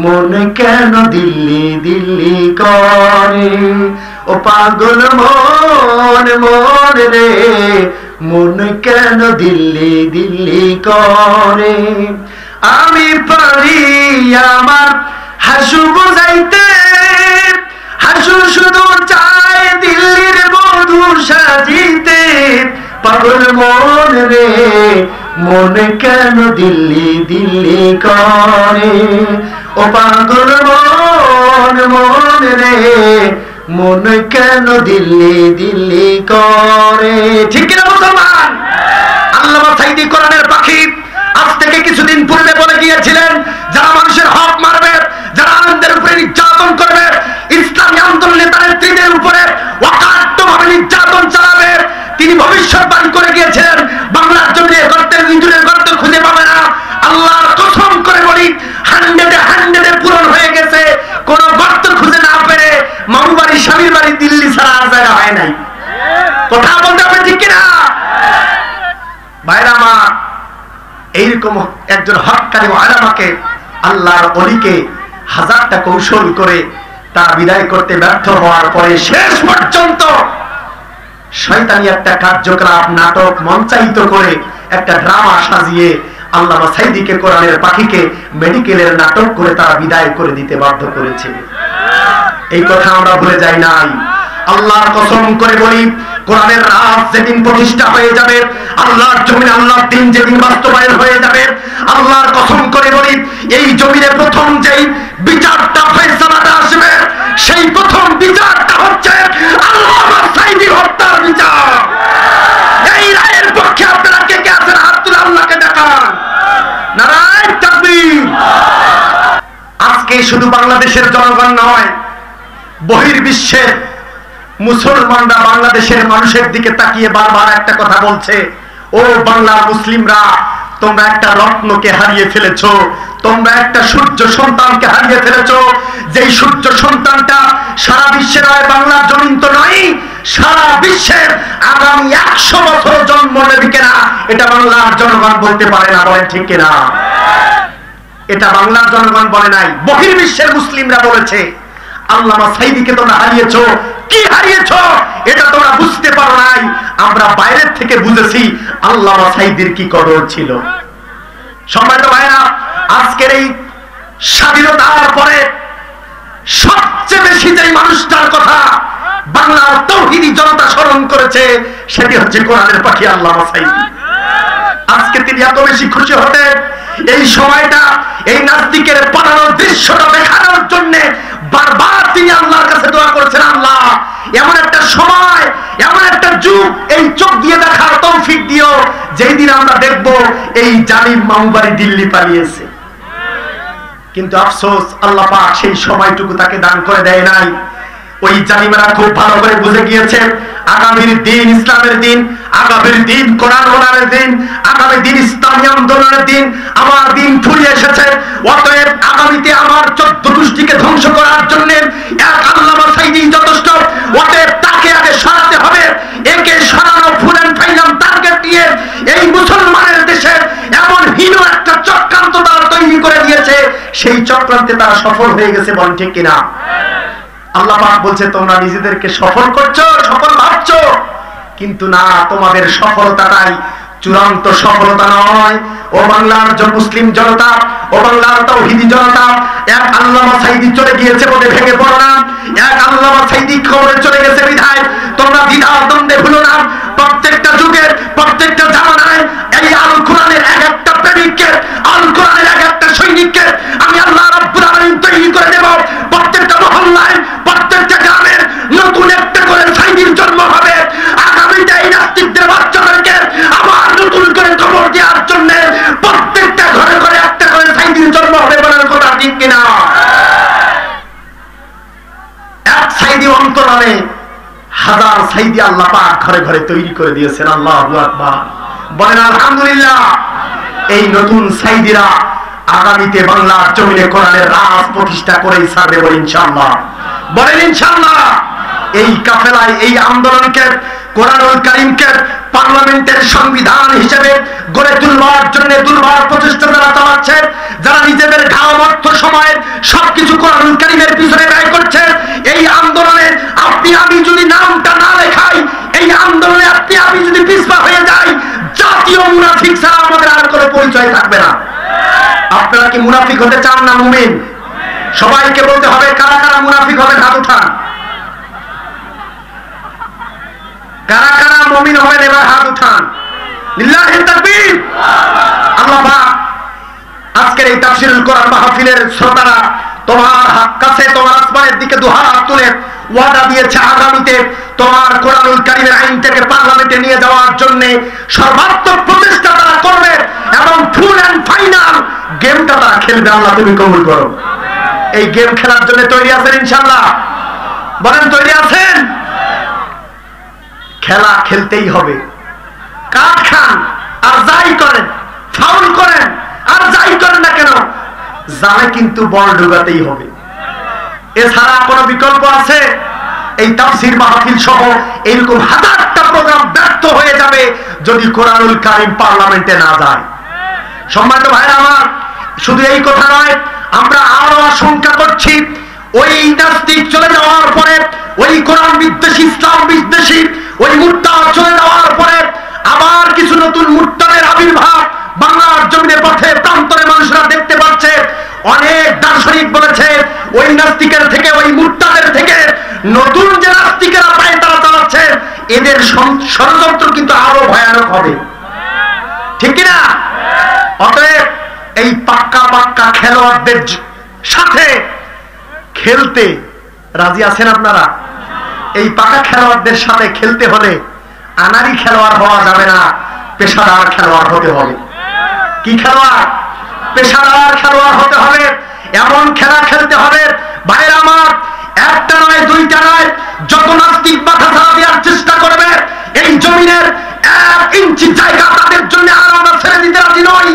মন কেন দিল্লি দিল্লি করে, ও পাগল মন মন রে মন কেন দিল্লি দিল্লি করে। আমি পারি আমার হাসু বুঝাইতে, হাসু শুধু চায় দিল্লির বধূ সাজিতে, পাগল মন রে মন কেন দিল্লি দিল্লি করে, ও পাগল মন মন রে মন কেন দিল্লি দিল্লি করে, ঠিক কিনা মুসলমান? আল্লামা সাঈদী কোরআনের পাখি আজ থেকে কিছুদিন পূর্বে বলে গিয়েছিলেন যারা মানুষের হক মারবে, যারা আনন্দের উপরে নির্যাতন করবে, ইসলামী আন্দোলন নেতা নেত্রীদের উপরে অকাট্যভাবে নির্যাতন চালাবে, তিনি ভবিষ্যৎবাণী করে গিয়েছিলেন বাংলার জমিনে গর্তের ইঁদুরের গর্ত খুঁজে পাবে না। আল্লাহর কসম করে বলি 100-এ পূরণ হয়ে গেছে। কোন গর্ত খুঁজে না পেরে মামু বাড়ি স্বামীর বাড়ি দিল্লি ছাড়া আর জায়গা হয় নাই, কথা বলতে হবে ঠিক কিনা? ভাইরা আমার, এইরকম একজন হক্কানি আলেমকে, আল্লাহর ওলিকে হাজারটা কৌশল করে তা বিদায় করতে ব্যর্থ হওয়ার পরে শেষ পর্যন্ত শয়তানি একটা কার্যকলাপ, নাটক মঞ্চায়িত করে একটা ড্রামা সাজিয়ে আল্লামা সাঈদীকে, কোরআনের পাখিকে মেডিকেলের নাটক করে তারা বিদায় করে দিতে বাধ্য করেছে। এই কথা আমরা ভুলে যাই নাই। আল্লাহর কসম করে বলি, কোরআনের রাজ যেদিন প্রতিষ্ঠা হয়ে যাবে, আল্লাহর জমিনে আল্লাহর দ্বীন যেদিন বাস্তবায়ন হয়ে যাবে, আল্লাহর কসম করে বলি এই জমিনে প্রথম যেই বিচারটা ফয়সালাটা আসবে, সেই প্রথম বিচারটা হচ্ছে আল্লামা সাঈদী হত্যার বিচার। এই রায়ের পক্ষে আপনারা কে কে আছেন? হাত তুলে আল্লাহকে দেখান। নারায়ে তাকবীর। আজকে শুধু বাংলাদেশের জনগণ নয়, বহির্বিশ্বের মুসলমানরা বাংলাদেশের মানুষের দিকে তাকিয়ে বারবার একটা কথা বলছে, ও বাংলার মুসলিমরা, তোমরা একটা রত্নকে হারিয়ে ফেলেছো, তোমরা একটা সূর্য সন্তানকে হারিয়ে ফেলেছো, যেই সূর্য সন্তানটা সারা বিশ্বের নয়, বাংলার জমিন তো নয়, সারা বিশ্বের আগামী 100 বছর জন্ম নেবে কিনা এটা বাংলার জনগণ বলতে পারে না। বলেন ঠিক কিনা? এটা বাংলার জনগণ বলে নাই, বহির্বিশ্বের মুসলিমরা বলেছে। আল্লামা সাঈদীকে তোমরা হারিয়েছো, কি হারিয়েছো এটা তোমরা বুঝতে পারো নাই, আমরা বাইরের থেকে বুঝেছি আল্লামা সাঈদীর কি কদর ছিল। সম্মানিত ভাইরা, আজকের এই স্বাধীনতার পরে সবচেয়ে বেশি যে মানুষটার কথা বাংলার তৌহিদি জনতা স্মরণ করেছে, সেটি হচ্ছে কোরআনের পাখি আল্লামা সাঈদী। আজকে তিনি এত বেশি খুশি হতেন, এই সময়টা, এই নাস্তিকের পালানোর দৃশ্যটা দেখানোর জন্য বারবার তিনি আল্লাহর কাছে দোয়া করেছেন, আল্লাহ এমন একটা সময়, এমন একটা যুগ এই চোখ দিয়ে দেখার তৌফিক দিও, যেই দিন আমরা দেখব এই জালিম মামুবাড়ি দিল্লি পালিয়েছে। কিন্তু আফসোস, আল্লাহ পাক সেই সময়টুকু তাকে দান করে দেয় নাই। ওই জালিমেরা খুব ভালো করে বুঝে গিয়েছে আগামীর দিন ইসলামের দিন, আগামীর দিন কোরআন ওলামের দিন, আগামী দিন ইসলামী আন্দোলনের দিন, আমার দিন ফুরিয়ে এসেছে। অতএব আগামীতে আমার 14 গোষ্ঠীকে ধ্বংস করার জন্য এক আল্লামা সাঈদী যথেষ্ট। অতএব তাকে আগে সরাতে হবে। একে সরানো ফুল এন্ড ফাইনাল টার্গেট দিয়ে এই মুসলমানের দেশে এমন হীন একটা চক্রান্ত তারা তৈরি করে দিয়েছে, সেই চক্রান্তে তারা সফল হয়ে গেছে। বলেন ঠিক কিনা? আল্লাহ পাক বলছে তোমরা নিজেদেরকে সফল করছো, সফল ভাবছো, কিন্তু না, তোমাদের সফলতাটাই চূড়ান্ত সফলতা নয়। ও বাংলার মুসলিম জনতা, ও বাংলার তাওহীদি জনতা, এক আল্লামা সাঈদী চলে গিয়েছে বলে ভেঙে পড়ো না। এক আল্লামা সাঈদী খবরে চলে গেছে বিধায় তোমরা দ্বিধা দ্বন্দ্বে ভুলো না। প্রত্যেকটা যুগের, প্রত্যেকটা জামানায় এই আল কোরআনের এক একটা প্রেমিককে, আল কোরআনের এক একটা সৈনিককে আমি আল্লাহ রাব্বুল আলামিন তৈরি করে দেব। প্রত্যেকটা মহল্লায়, প্রত্যেকটা গ্রামের নতুন একটা করে সাঈদীর জন্ম হবে। আগামীতে এই নাস্তিকদের বাচ্চাদেরকে আবার নতুন করে খবর দেওয়ার জন্য প্রত্যেকটা ঘরে ঘরে একটা করে সাঈদীর জন্ম হবে বলার কথা ঠিক কিনা? এক সাঈদী অন্তরালে হাজার সাঈদী আল্লাহ পাক ঘরে ঘরে তৈরি করে দিয়েছেন। আল্লাহু আকবার, বলেন আলহামদুলিল্লাহ। এই নতুন সাঈদীরা আগামীতে বাংলার জমিনে কোরআনের রাজ প্রতিষ্ঠা করেই ছাড়বে, বলেন ইনশাআল্লাহ, বলেন ইনশাআল্লাহ। এই কাফেলায়, এই আন্দোলনকে, কোরআনুল কারীমকে পার্লামেন্টের সংবিধান হিসেবে গড়ে তুলবার জন্য দুর্বার প্রচেষ্টা যারা চালাচ্ছে, যারা নিজেদের ঘাম, অর্থ, সময় সবকিছু কোরআনুল কারীমের পিছনে ব্যয় করছে, এই আন্দোলনে আপনি আমি যদি নামটা না লেখাই, এই আন্দোলনে আপনি আমি যদি পিছপা হয়ে যাই, জাতীয় মুনাফিক ছাড়া আমাদের আর কোনো পরিচয় থাকবে না। আপনারা কি মুনাফিক হতে চান না মুমিন? সবাইকে বলতে হবে কারা কারা মুনাফিক হবেন, হাত উঠান। কারা কারা মুমিন হবেন এবার হাত উঠান। লিল্লাহি তাকবীর। আল্লাহ পাক আজকের এই তাফসীরুল কোরআন মাহফিলের শ্রোতারা তোমার কাছে, তোমার আসমানের দিকে দুহাত তুলে ওয়াদা দিয়েছে আগামীতে তোমার কোরআনুল কারীমের আইনটাকে পার্লামেন্টে নিয়ে যাওয়ার জন্য সর্বাত্মক প্রচেষ্টা তারা করবে এবং ফুল এন্ড ফাইনাল গেমটা তারা খেলবে। আল্লাহ তুমি কবুল করো। এই গেম খেলার জন্য তৈরি আছেন ইনশাআল্লাহ? বলেন তৈরি আছেন? খেলা খেলতেই হবে। কাট খান আর যাই করেন, ফাউল করেন আর যাই করেন না কেন, জালে কিন্তু বল ঢোকাতেই হবে। এছাড়া কোন বিকল্প আছে? এই তাফসীর মাহফিল সহ এরকম হাজারটা প্রোগ্রাম ব্যর্থ হয়ে যাবে যদি কোরআনুল কারীম পার্লামেন্টে না যায়। সম্মানিত ভাইরা আমার, শুধু এই কথা নয়, আমরা আরো আশঙ্কা করছি ওই নাস্তিক চলে যাওয়ার পরে, ওই কোরআন বিদ্বেষী, ইসলাম বিদ্বেষী ওই মুরতাদ চলে যাওয়ার পরে আবার কিছু নতুন মুরতাদের আবির্ভাব বাংলার জমিনে, পথে প্রান্তরে মানুষরা দেখতে পাচ্ছে। অনেক দার্শনিক বলেছে ওই নাস্তিকের থেকে, ওই মুরতাদের থেকে নতুন যে নাস্তিকেরা পায় তারা চালাচ্ছে, এদের ষড়যন্ত্র কিন্তু আরো ভয়ানক হবে, ঠিক কিনা? অতএব এই পাক্কা পাক্কা খেলোয়াড়দের সাথে খেলতে রাজি আছেন আপনারা? এই পাকা খেলোয়াড়দের সাথে খেলতে হলে আনারি খেলোয়াড় হওয়া যাবে না, পেশাদার খেলোয়াড় হতে হবে। কি খেলোয়াড়? পেশাদার খেলোয়াড় হতে হবে। এমন খেলা খেলতে হবে ভাইরা আমার, একটা নয়, দুইটা নয়, যত নাস্তিক মাথা ছাড়া দেওয়ার চেষ্টা করবে এই জমিনের 1 ইঞ্চি জায়গা তাদের জন্য আর আমরা ছেড়ে দিতে রাজি নই,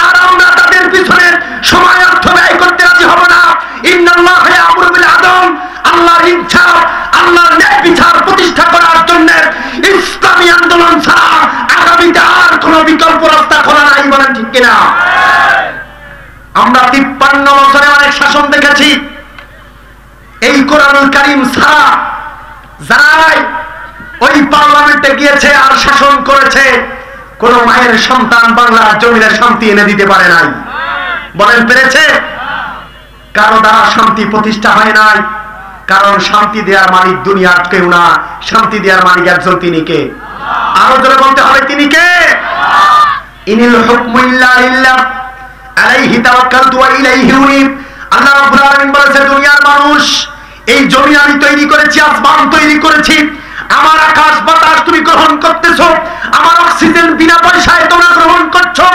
আর আমরা তাদের পিছনে সময় অর্থ ব্যয় করতে রাজি হব না। ইন্নাল্লাহা ইয়া'মুরু বিল আদল, আল্লাহর ইচ্ছা, আল্লাহর ন্যায় বিচার প্রতিষ্ঠা করার জন্য ইসলামী আন্দোলন ছাড়া আগামীতে আর কোন বিকল্প রাস্তা খোলা নাই, বলেন ঠিক কিনা? আমরা 53 বছরে অনেক শাসন দেখেছি। এই কোরআনুল কারীম ছাড়া যারাই ওই পার্লামেন্টে গিয়েছে আর শাসন করেছে, কোন মায়ের সন্তান বাংলার জমিনে শান্তি এনে দিতে পারে নাই, বলেন পেরেছে? কারো দ্বারা শান্তি প্রতিষ্ঠা হয় নাই, কারণ শান্তি দেওয়ার মালিক দুনিয়ার কেউ না, শান্তি দেওয়ার মালিক একজন, তিনি কে? আরো জোরে বলতে হবে, তিনি কে? ইনিল হুকমু ইল্লা লিল্লাহ আলাইহি তাওয়াক্কালতু ওয়া ইলাইহি উনীব। আল্লাহ রাব্বুল আলামিন বলেছে, দুনিয়ার মানুষ, এই জমি আমি তৈরি করেছি, আসমান তৈরি করেছি, আমার আকাশ বাতাস তুমি গ্রহণ করতেছো, আমার অক্সিজেন বিনা পয়সায় তোমরা গ্রহণ করছো,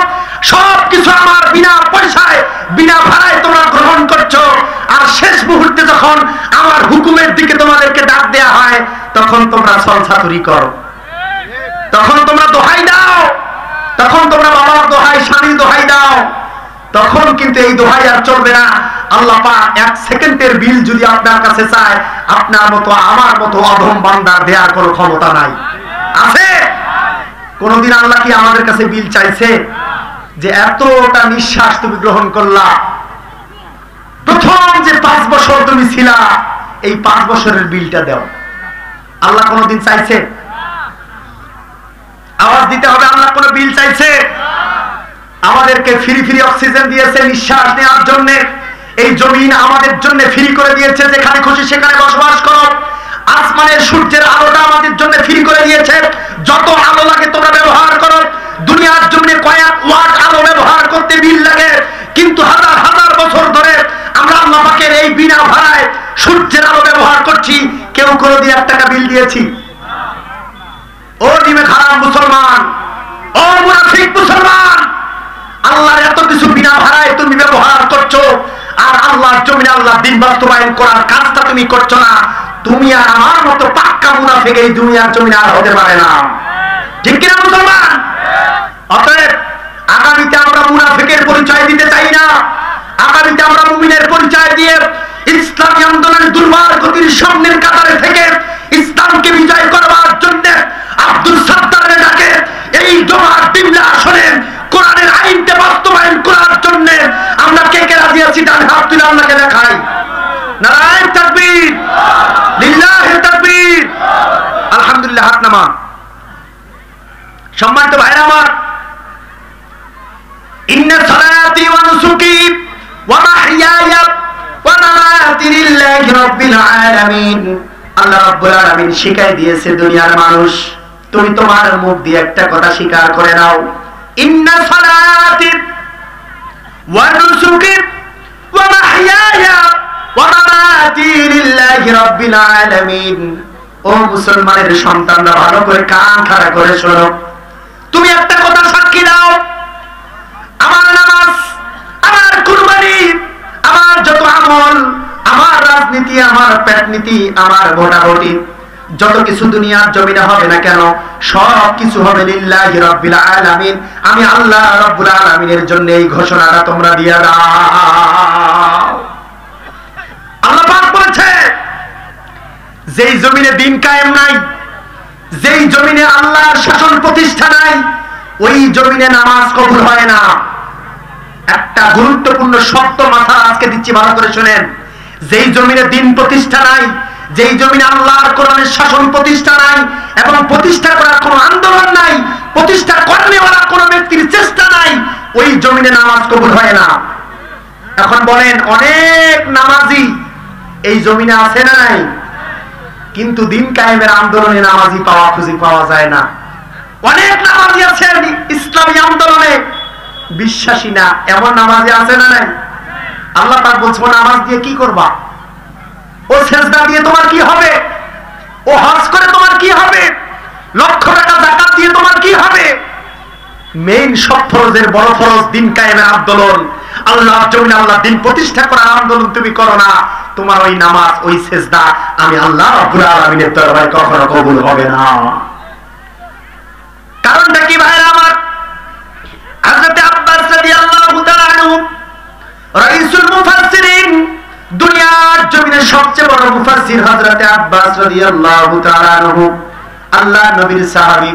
সবকিছু আমার বিনা পয়সায়, বিনা ভাড়ায় তোমরা গ্রহণ করছো। আর শেষ মুহূর্তে যখন আমার হুকুমের দিকে তোমাদেরকে ডাক দেয়া হয়, তখন তোমরা ছলছাতুরি করো, তখন তোমরা দোহাই দাও, তখন তোমরা বাবার দোহাই, স্বামীর দোহাই দাও, তখন কিন্তু এই দোহাই আর চলবে না। আল্লাহ পাক 1 সেকেন্ডের বিল যদি আপনার কাছে চায়, আপনার মতো আমার মতো অধম বান্দার দেওয়ার কোনো ক্ষমতা নাই, আছে? কোনদিন আল্লাহ কি আমাদের কাছে বিল চাইছে যে এতটা নিঃশ্বাস তুমি গ্রহণ করলা, প্রথম যে 5 বছর তুমি ছিলা, এই 5 বছরের বিলটা দাও? আল্লাহ কোনদিন চাইছে? আওয়াজ দিতে হবে। আল্লাহ কোনো বিল চাইছে? আমাদেরকে ফ্রি ফ্রি অক্সিজেন দিয়েছে নিঃশ্বাস নেওয়ার জন্য। এই জমিন আমাদের জন্য ফ্রি করে দিয়েছে, যেখানে খুশি সেখানে বসবাস করো। আসমানের সূর্যের আলোটা আমাদের জন্য ফ্রি করে দিয়েছে, যত আলো লাগে তোমরা ব্যবহার করো। দুনিয়ার জমিনে কয়েক ওয়াট আলো ব্যবহার করতে বিল লাগে, কিন্তু হাজার হাজার বছর ধরে আমরা আল্লাহ পাকের এই বিনা ভাড়ায় সূর্যের আলো ব্যবহার করছি। কেউ কোনোদিন 1 টাকা বিল দিয়েছি? ও নিমে খারাপ মুসলমান, ও মুনাফিক মুসলমান, আল্লাহর এত কিছু বিনা ভাড়ায় তুমি ব্যবহার করছো, আর আল্লাহর জমিনে আল্লাহর দ্বীন বাস্তবায়ন করার কাজটা তুমি করছো না। তুমি আর আমার মতো পাক্কা মুনাফিক এই দুনিয়ার জমিনে আর হতে পারে না, ঠিক কিনা মুসলমান? অতএব আগামীতে আমরা মুনাফিকের পরিচয় দিতে চাই না। আগামীতে আমরা মুমিনের পরিচয় দিয়ে ইসলামী আন্দোলনের দুর্বার গতির সামনের কাতারে থেকে ইসলামকে বিজয় করবার জন্য আব্দুল সাত্তারের ডাকে এই জমার দিমলা আসনে কোরআনের আইনকে বাস্তবায়ন করার জন্য আমরা কে কে রাজি আছি? ডান হাত তুলে আল্লাহকে দেখাই। নারায়ে তাকবীর, লিল্লাহি তাকবীর, আলহামদুলিল্লাহ। হাত নামা। সম্মানিত ভাইরা আমার, ইন্না সালাতি ওয়া নুসুকি ওয়া মাহইয়ায়া ওয়া মামাতি লিল্লাহি রাব্বিল আলামিন। আল্লাহ রাব্বুল আলামিন শিখাই দিয়েছে দুনিয়ার মানুষ, তুমি তোমার মুখ দিয়ে একটা কথা স্বীকার করে নাও, ইন্না সালাতি ওয়া নুসুকি ওয়া মাহইয়ায়া ওয়া মামাতি লিল্লাহি রাব্বিল আলামিন। ও মুসলমানের সন্তানরা, ভালো করে কান খাড়া করে শোনো। তুমি একটা কথা সাক্ষী দাও, আমার নামাজ, আমার কুরবানি, আমার যত আমল, আমার রাজনীতি, আমার পেটনীতি, আমার ভোটাভুটি, যত কিছু দুনিয়ার জমিনে হবে না কেন, সব কিছু হবে লিল্লাহি রাব্বিল আলামিন। আমি আল্লাহ রাব্বুল আলামিনের জন্য এই ঘোষণাটা তোমরা দিয়ে দাও। আল্লাহ পাক বলেছে, যেই জমিনে দিন কায়েম নাই, যেই জমিনে আল্লাহর শাসন প্রতিষ্ঠা নাই, ওই জমিনে নামাজ কবুল হয় না। একটা গুরুত্বপূর্ণ শব্দ মাথা আজকে দিচ্ছি, ভালো করে শুনেন। যেই জমিনে দিন প্রতিষ্ঠা নাই, যেই জমিনে আল্লাহর কোরআনের শাসন প্রতিষ্ঠা নাই, এবং প্রতিষ্ঠা করার কোনো আন্দোলন নাই, প্রতিষ্ঠা করেওয়ালা কোনো ব্যক্তির চেষ্টা নাই, ওই জমিনে নামাজ কবুল হয় না। এখন বলেন, অনেক নামাজি এই জমিনে আছে না নাই? কিন্তু দিন কায়েমের আন্দোলনে নামাজি খুঁজে পাওয়া যায় না। অনেক নামাজি আছে ইসলামী আন্দোলনে বিশ্বাসী না, এমন নামাজি আছে না নাই? আল্লাহ পাক বলছে, নামাজ দিয়ে কি করবা? ও সেজদা দিয়ে তোমার কি হবে? ও হজ করে তোমার কি হবে? লক্ষ টাকা যাকাত দিয়ে তোমার কি হবে? মেইন সব ফরজের বড় ফরজ দিন কায়েমের আন্দোলন, আল্লাহর জমিনে আল্লাহর দিন প্রতিষ্ঠা করার আন্দোলন তুমি করো না, তোমার ওই নামাজ, ওই সেজদা আমি আল্লাহ রাব্বুল আলামিনের দরবারে কখনো কবুল হবে না। কারণটা কি ভাইরা আমার? হযরত আব্বাস রাদিয়াল্লাহু তাআলা আনহু, রাইসুল মুফাসসিরিন, দুনিয়ার জমিনে সবচেয়ে বড় মুফাসসির হযরত আব্বাস রাদিয়াল্লাহু তাআলা আনহু, আল্লাহর নবীর সাহাবী,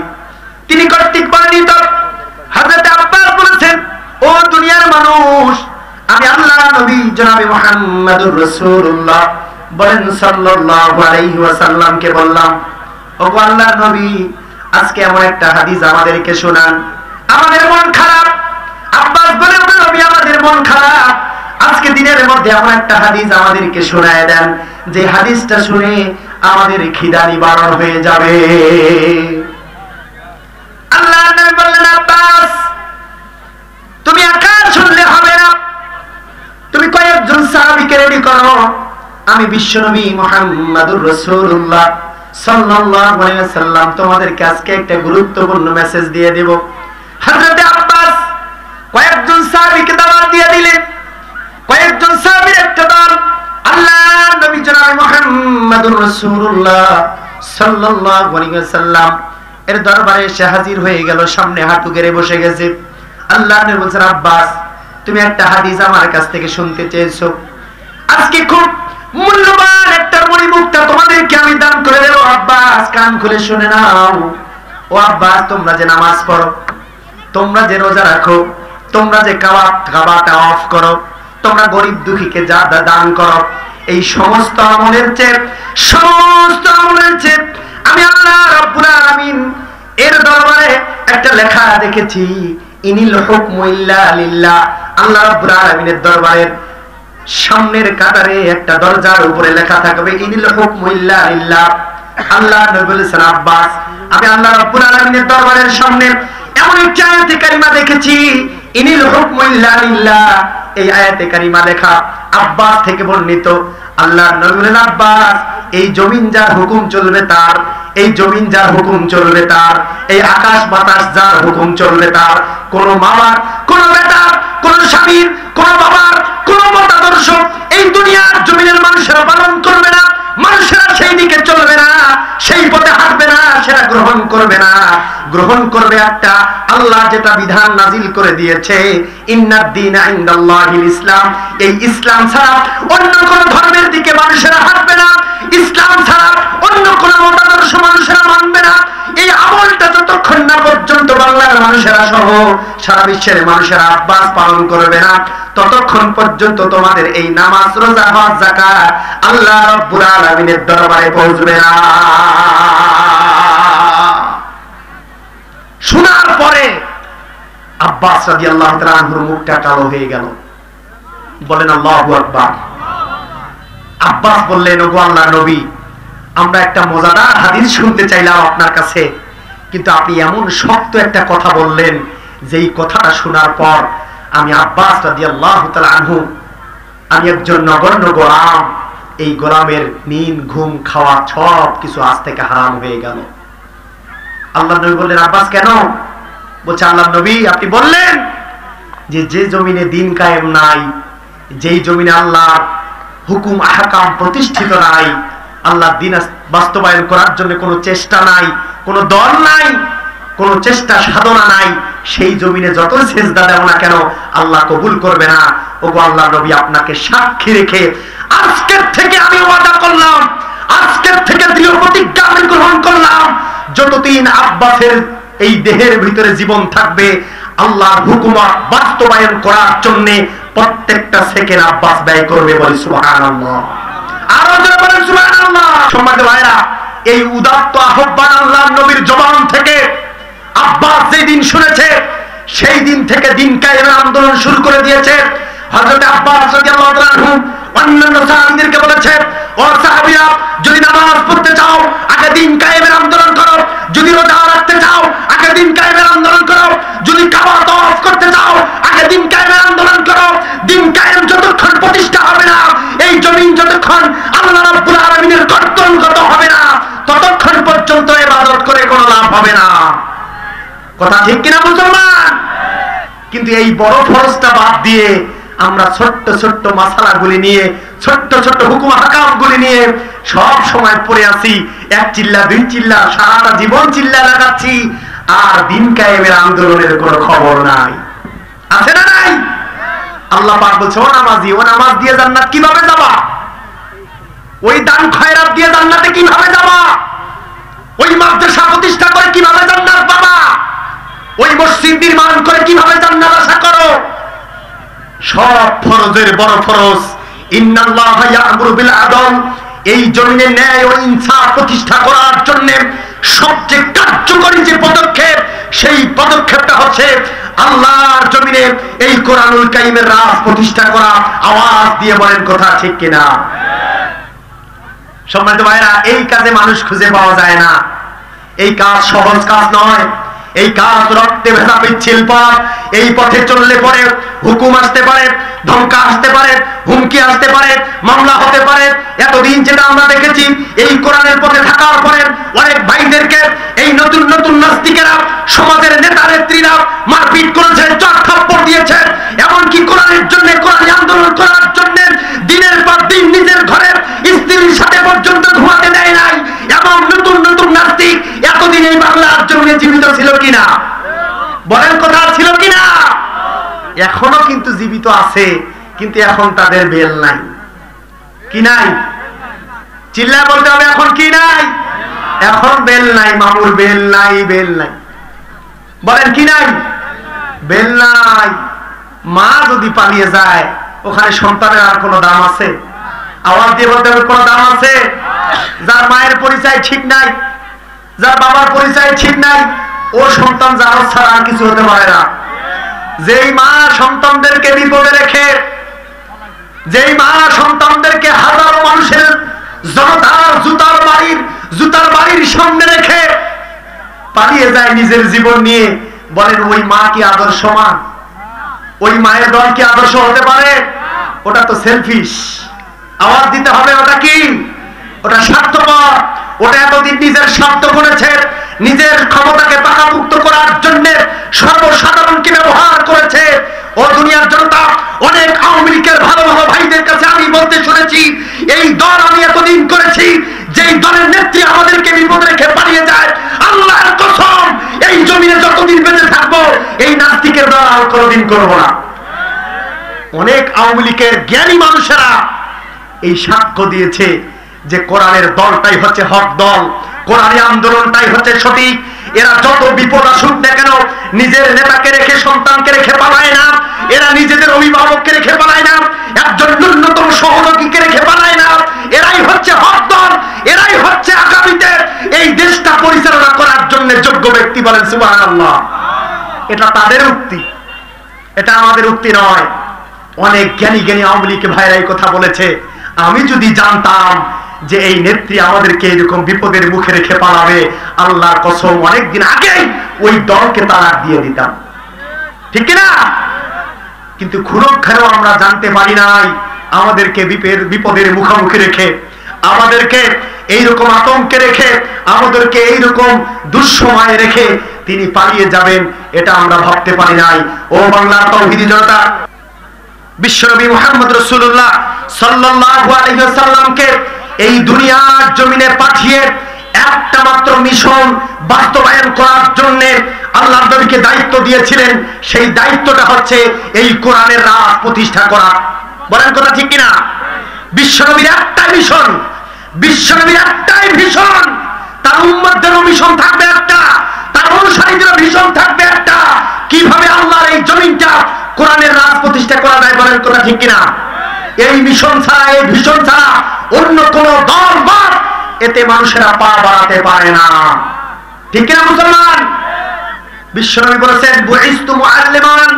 তিনি কর্তৃক বর্ণিত। হযরত আব্বাস বলেছেন, ও দুনিয়ার মানুষ, আমি আল্লাহর নবী জনাবে মুহাম্মদুর রাসূলুল্লাহ বলেন সাল্লাল্লাহু আলাইহি ওয়াসাল্লামকে বললাম, ওগো আল্লাহর নবী, আজকে এমন একটা হাদিস আমাদেরকে শোনান, আমাদের মন খারাপ। আব্বাস বলে, ওগো নবী, আমাদের মন খারাপ, আজকে দিনের মধ্যে এমন একটা হাদিস আমাদেরকে শোনায় দেন, যে হাদিসটা শুনে আমাদের খিদা নিবারণ হয়ে যাবে। আল্লাহর নবী বললেন, আব্বাস, তুমি একা শুনলে হবে না, তুমি কয়েকজন সাহাবীকে রেডি করো, আমি বিশ্বনবী মুহাম্মদুর রাসূলুল্লাহ সাল্লাল্লাহু আলাইহি ওয়াসাল্লাম তোমাদেরকে আজকে একটা গুরুত্বপূর্ণ মেসেজ দিয়ে দেব। হযরত আব্বাস কয়েকজন সাহাবীকে দাওয়াত দিয়ে দিলেন। কয়েকজন সাহাবীর একটা দল আল্লাহর নবী জনাব মুহাম্মদুর রাসূলুল্লাহ সাল্লাল্লাহু আলাইহি ওয়াসাল্লাম এর দরবারে এসে হাজির হয়ে গেল, সামনে হাঁটু গেড়ে বসে গেছে। আল্লাহর নবী বলছেন, আব্বাস, তুমি একটা হাদিস আমার কাছ থেকে শুনতে চেয়েছো, আজকে খুব মূল্যবান একটা মণিমুক্তা তোমাদেরকে আমি দান করে দেব। আব্বাস, কান খুলে শুনে নাও। ও আব্বাস, তোমরা যে নামাজ পড়ো, তোমরা যে রোজা রাখো, তোমরা যে কাবাটা অফ করো, তোমরা গরিব দুঃখীকে যা দান করো, এই সমস্ত আমলের চেয়ে আমি আল্লাহ রাব্বুল আলামিন এর দরবারে একটা লেখা দেখেছি, ইনিল হুকমু ইল্লা লিল্লাহ। আল্লাহ রাব্বুল আলামিনের দরবারের সামনের কাতারে একটা দরজার উপরে লেখা থাকবে ইনিল হুকমু ইল্লা লিল্লাহ। আল্লাহ নবী বলেছেন, আব্বাস, আমি আল্লাহ রাব্বুল আলামিনের দরবারের সামনে এমন একটা আয়াতে কারিমা দেখেছি, ইনিল হুকমু ইল্লা লিল্লাহ। এই আয়াতে কারিমা লেখা আব্বাস থেকে বর্ণিত। আল্লাহ নবী বলেন, আব্বাস, এই জমিন যার হুকুম চলবে তার, এই জমিন যার হুকুম চলবে তার, এই আকাশ বাতাস যার হুকুম চলবে তার। কোন মামার, কোন বেটার, কোন স্বামীর, কোন বাবার, কোন মতাদর্শ এই দুনিয়ার জমিনের মানুষেরা পালন করবে না। মানুষেরা সেই দিকে চলবে না, সেই পথে হাঁটবে না, সেটা গ্রহণ করবে না। গ্রহণ করবে একটা আল্লাহ যেটা বিধান নাজিল করে দিয়েছে, ইন্নাদ দীনা ইনদাল্লাহিল ইসলাম। এই ইসলাম ছাড়া অন্য কোন ধর্মের দিকে মানুষেরা হাঁটবে না, ইসলাম ছাড়া অন্য কোন মতাদর্শ মানুষেরা মানবে না। এই আমলটা যতক্ষণ না পর্যন্ত বাংলার মানুষেরা সহ সারা বিশ্বের মানুষেরা আব্বাস পালন করবে না, ততক্ষণ পর্যন্ত তোমাদের এই নামাজ, রোজা, হজ, যাকাত আল্লাহ রাব্বুল আলামিনের দরবারে পৌঁছবে না। শোনার পরে আব্বাস রাদিয়াল্লাহু তাআলা আনহুর মুখটা কালো হয়ে গেল। বলেন আল্লাহু আকবার। আব্বাস বললেন, ওগো আল্লাহর নবী, আমরা একটা মজাদার হাদিস শুনতে চাইলাম আপনার কাছে, কিন্তু আপনি এমন শক্ত একটা কথা বললেন যেই কথাটা শোনার পর আমি আব্বাস রাদিয়াল্লাহু তাআলা আনহু, আমি একজন নগণ্য গোলাম, এই গোলামের নিন, ঘুম, খাওয়া সব কিছু আজ থেকে হারাম হয়ে গেল। আল্লাহ নবী বললেন, আব্বাস কেন? বলছে, আল্লাহ নবী, আপনি বললেন যে জমিনে দিন কায়েম নাই, যেই জমিনে আল্লাহর হুকুম আহকাম প্রতিষ্ঠিত নাই, আল্লাহ দিন বাস্তবায়ন করার জন্য কোনো চেষ্টা নাই, কোনো দল নাই, কোনো চেষ্টা সাধনা নাই, সেই জমিনে যত সেজদা দেও না কেন আল্লাহ কবুল করবে না। ওগো আল্লাহ নবী, আপনাকে সাক্ষী রেখে আজকের থেকে আমি ওয়াদা করলাম, আজকের থেকে দৃঢ় প্রতিজ্ঞা আমি গ্রহণ করলাম, যতদিন আব্বাসের এই দেহের ভিতরে জীবন থাকবে আল্লাহর হুকুম বাস্তবায়ন করার জন্য প্রত্যেকটা সেকেন্ড আব্বাস ব্যয় করবে। বলি সুবহানাল্লাহ। আরো জোরে বলেন সুবহানাল্লাহ। সম্মানিত ভাইরা, এই উদাত্ত আহ্বান আল্লাহর নবীর জবান থেকে আব্বাস যেদিন শুনেছে সেই দিন থেকে দিন কায়েমের আন্দোলন শুরু করে দিয়েছে। হযরত আব্বাস রাদিয়াল্লাহু তাআলা আনহু অন্যান্য সাহাবীদেরকে বলেছে, ও সাহাবীরা, যদি নামাজ পড়তে চাও আগে দিন কায়েমের আন্দোলন করো, যদি রোজা রাখতে চাও আগে দিন কায়েমের আন্দোলন করো, যদি কাবা তওয়াফ করতে চাও আগে দিন কায়েমের আন্দোলন করো। দিন কায়েম যতক্ষণ প্রতিষ্ঠা হবে না, এই জমিন যতক্ষণ আল্লাহ রাব্বুল আলামিনের কর্তৃত্বগত হবে না, ততক্ষণ পর্যন্ত ইবাদত করে কোনো লাভ হবে না। কথা ঠিক কিনা মুসলমান? কিন্তু এই বড় ফরজটা বাদ দিয়ে আমরা ছোট্ট ছোট্ট মাসালাগুলি নিয়ে, ছোট্ট ছোট্ট হুকুম হাকামগুলি নিয়ে সব সময় পড়ে আছি। এক চিল্লা, দুই চিল্লা, সারাটা জীবন চিল্লা লাগাচ্ছি, আর দিন কায়েমের আন্দোলনের কোনো খবর নাই। আছে না নাই? আল্লাহ পাক বলছে, ও নামাজি, ও নামাজ দিয়ে জান্নাত কিভাবে যাবা? ওই দান খয়রাত দিয়ে জান্নাতে কিভাবে যাবা? ওই মাদ্রাসা প্রতিষ্ঠা করে কিভাবে জান্নাত পাবা? ওই মসজিদ নির্মাণ করে কিভাবে জান্নাত আশা করো? সব ফরজের বড় ফরজ ইন্নাল্লাহা ইয়া'মুরু বিল আদল। এই জমিনে ন্যায় ও ইনসাফ প্রতিষ্ঠা করার জন্য সবচেয়ে কার্যকরী যে পদক্ষেপ, সেই পদক্ষেপটা হচ্ছে আল্লাহর জমিনে এই কোরআনুল কারীমের রাজ প্রতিষ্ঠা করা। আওয়াজ দিয়ে বলেন কথা ঠিক কিনা? সম্মানিত ভাইরা, এই কাজে মানুষ খুঁজে পাওয়া যায় না। এই কাজ সহজ কাজ নয়। এই কাজ রক্তে ভেজা পিচ্ছিল পথ। এই পথে চললে পরে হুকুম আসতে পারে, ধমকা আসতে পারে, হুমকি আসতে পারে, মামলা হতে পারে। এতদিন যেটা আমরা দেখেছি, এই কোরআনের পথে থাকার পরে অনেক ভাইদেরকে এই নতুন নতুন নাস্তিকেরা, সমাজের নেতা নেত্রীরা মারপিট করেছে, চট থাপ্পড় দিয়েছে। এমনকি কোরআনের জন্য, কোরআন আন্দোলন করার জন্য দিনের পর দিন নিজের ঘরের স্ত্রীর সাথে পর্যন্ত ঘুমাতে দেয় নাই। এবং নতুন নতুন নাস্তিক এতদিন এই বাংলার জমিনে জীবিত ছিল কিনা? বলেন কথা ছিল কিনা? এখনো কিন্তু জীবিত আছে, কিন্তু এখন তাদের বেল নাই। কি নাই? চিল্লায় বলতে হবে, এখন কি নাই? এখন বেল নাই। মামুর বেল নাই, বেল নাই। বলেন কি নাই? বেল নাই। মা যদি পালিয়ে যায়, ওখানে সন্তানের আর কোনো দাম আছে? আওয়াজ দিয়ে বলতে হবে, কোনো দাম আছে? যার মায়ের পরিচয় ঠিক নাই, যার বাবার পরিচয় ঠিক নাই, ও সন্তান জাহাজ ছাড়া আর কিছু হতে পারে না। যেই মা সন্তানদেরকে বিপদে রেখে, যেই মা সন্তানদেরকে হাজারো মানুষের জনতার জুতার বাড়ির সামনে রেখে পালিয়ে যায় নিজের জীবন নিয়ে, বলেন ওই মা কি আদর্শমান? ওই মায়ের দল কি আদর্শ হতে পারে? ওটা তো সেলফিশ। আওয়াজ দিতে হবে, ওটা কি? ওটা স্বার্থপর। ওটা এতদিন নিজের স্বার্থ করেছে, নিজের ক্ষমতাকে পাকাপুক্ত করার জন্য সর্বসাধারণকে ব্যবহার করেছে। ও দুনিয়ার জনতা, অনেক আওয়ামী লীগের ভালো ভালো ভাইদের কাছে আমি বলতে শুনেছি, এই দল আমি এতদিন করেছি, যেই দলের নেত্রী আমাদেরকে বিপদ রেখে পালিয়ে যায়, আল্লাহর কসম এই জমিনে যতদিন বেঁচে থাকবো এই নাস্তিকের দল আর কোনোদিন করবো না। অনেক আওয়ামী লীগের জ্ঞানী মানুষেরা এই সাক্ষ্য দিয়েছে যে কোরআনের দলটাই হচ্ছে হক দল, কোরআনী আন্দোলনটাই হচ্ছে সঠিক। এরা যত বিপদ আসুক না কেন নিজের নেতাকে রেখে, সন্তানকে রেখে পালায় না, এরা নিজেদের অভিভাবককে রেখে পালায় না, একজন ন্যূনতম সহযোগীকে রেখে পালায় না। এরাই হচ্ছে হক দল, এরাই হচ্ছে আগামীতে এই দেশটা পরিচালনা করার জন্য যোগ্য ব্যক্তি। বলেন সুবহানাল্লাহ। এটা তাদের উক্তি, এটা আমাদের উক্তি নয়। অনেক জ্ঞানী জ্ঞানী আওয়ামী লীগ ভাইরা এই কথা বলেছে। আমি যদি জানতাম যে এই নেত্রী আমাদেরকে এরকম বিপদের মুখে রেখে পালাবে, আল্লাহর কসম অনেকদিন আগেই ওই দলকে তালাক দিয়ে দিতাম, ঠিক কিনা? কিন্তু ক্ষুরক্ষারেও আমরা জানতে পারি নাই, আমাদেরকে বিপদের মুখোমুখি রেখে, আমাদেরকে এইরকম আতঙ্কে রেখে, আমাদেরকে এইরকম দুঃসময়ে রেখে তিনি পালিয়ে যাবেন, এটা আমরা ভাবতে পারি নাই। ও বাংলার তাওহীদি জনতা, বিশ্বনবী মুহাম্মদ রাসূলুল্লাহ সাল্লাল্লাহু আলাইহি ওয়াসাল্লামকে এই দুনিয়ার জমিনে পাঠিয়ে একটা মাত্র মিশন বাস্তবায়ন করার জন্য আল্লাহর নবীকে দায়িত্ব দিয়েছিলেন। সেই দায়িত্বটা হচ্ছে এই কোরআনের রাজ প্রতিষ্ঠা করা। বলেন কথা ঠিক কিনা? বিশ্বনবীর একটাই মিশন, বিশ্বনবীর একটাই মিশন, তার উম্মতদেরও মিশন থাকবে একটা, তার অনুসারীদেরও মিশন থাকবে একটা, কিভাবে আল্লাহর এই জমিনটা কোরআনের রাজ প্রতিষ্ঠা করা যায়। বলেন কথা ঠিক কিনা? এই মিশন ছাড়া, এই ভিশন ছাড়া অন্য কোন দল বা এতে মানুষেরা পা বাড়াতে পারে না, ঠিক কিনা মুসলমান? বিশ্বনবী বলেছেন, বুইস্তু মুআল্লিমান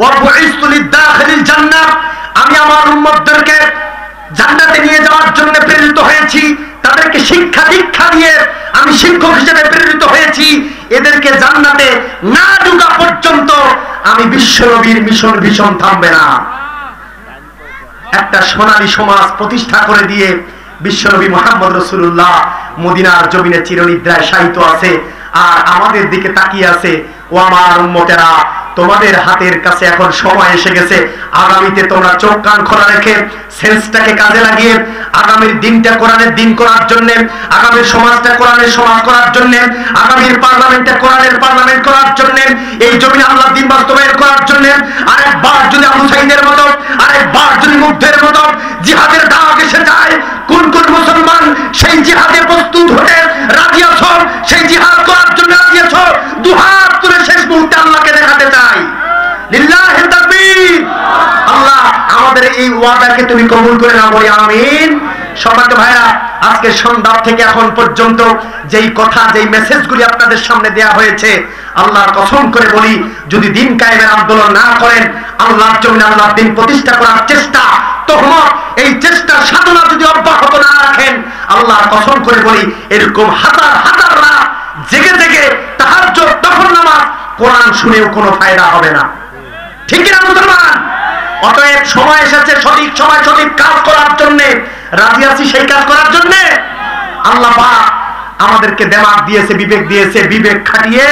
ওয়া বুইস্তু লিদাখিলিল জান্নাহ, আমি আমার উম্মতদেরকে জান্নাতে নিয়ে যাওয়ার জন্য প্রেরিত হয়েছি, তাদেরকে শিক্ষা দীক্ষা দিয়ে আমি শিক্ষক হিসেবে প্রেরিত হয়েছি। এদেরকে জান্নাতে না ঢোকা পর্যন্ত আমি বিশ্বনবীর মিশন ভিশন থামবে না। একটা সোনালী সমাজ প্রতিষ্ঠা করে দিয়ে বিশ্বনবী মুহাম্মদ রাসূলুল্লাহ মদিনার জমিনে চিরনিদ্রায় শায়িত আছে, আর আমাদের দিকে তাকিয়ে আছে। ও আমার উম্মতেরা, তোমাদের হাতের কাছে এখন সময় এসে গেছে। আগামীতে তোমরা চোখ কান খোলা রেখে সেন্সটাকে কাজে লাগিয়ে আগামীর দিনটা কোরআনের দিন করার জন্য, আগামীর সমাজটা কোরআনের সমাজ করার জন্য, আগামীর পার্লামেন্টটা কোরআনের পার্লামেন্ট করার জন্য, এই জমিনে আল্লাহর দ্বীন বাস্তবায়ন করার জন্য আরেকবার যদি আবু সাঈদের মতো, আরেকবার যদি মুগ্ধের মতো জিহাদের ডাক এসে যায়, কোন কোন মুসলমান সেই জিহাদে প্রস্তুত হয়ে রাজি আছো, সেই জিহাদ করার জন্য রাজি আছো? দুহাত তুলে শেষ মুহূর্তে আল্লাহকে দেখাতে চাই। লিল্লাহি তাকবীর। আল্লাহ আমাদের এই ওয়াদাকে তুমি কবুল করে নাও, বলি আমিন। সম্মানিত ভাইরা, আজকে সন্ধ্যা থেকে এখন পর্যন্ত যেই কথা, যেই মেসেজগুলি আপনাদের সামনে দেয়া হয়েছে, আল্লাহর কসম করে বলি, যদি দিন কায়েমের আন্দোলন না করেন, আল্লাহর জন্য আল্লাহর দিন প্রতিষ্ঠা করার চেষ্টা, তহমত, এই চেষ্টা সাধনা যদি অব্যাহত না রাখেন, আল্লাহর কসম করে বলি, এরকম হাজার হাজার রাত জেগে জেগে তাহাজ্জুদ, নফল নামাজ, কোরআন শুনেও কোনো ফায়দা হবে না, ঠিক না মুসলমান? অতএব সময় এসেছে সঠিক সময় সঠিক কাজ করার জন্য। রাজি আছি সেই কাজ করার জন্য? আল্লাহ পাক আমাদেরকে দিমাগ দিয়েছে, বিবেক দিয়েছে, বিবেক খাটিয়ে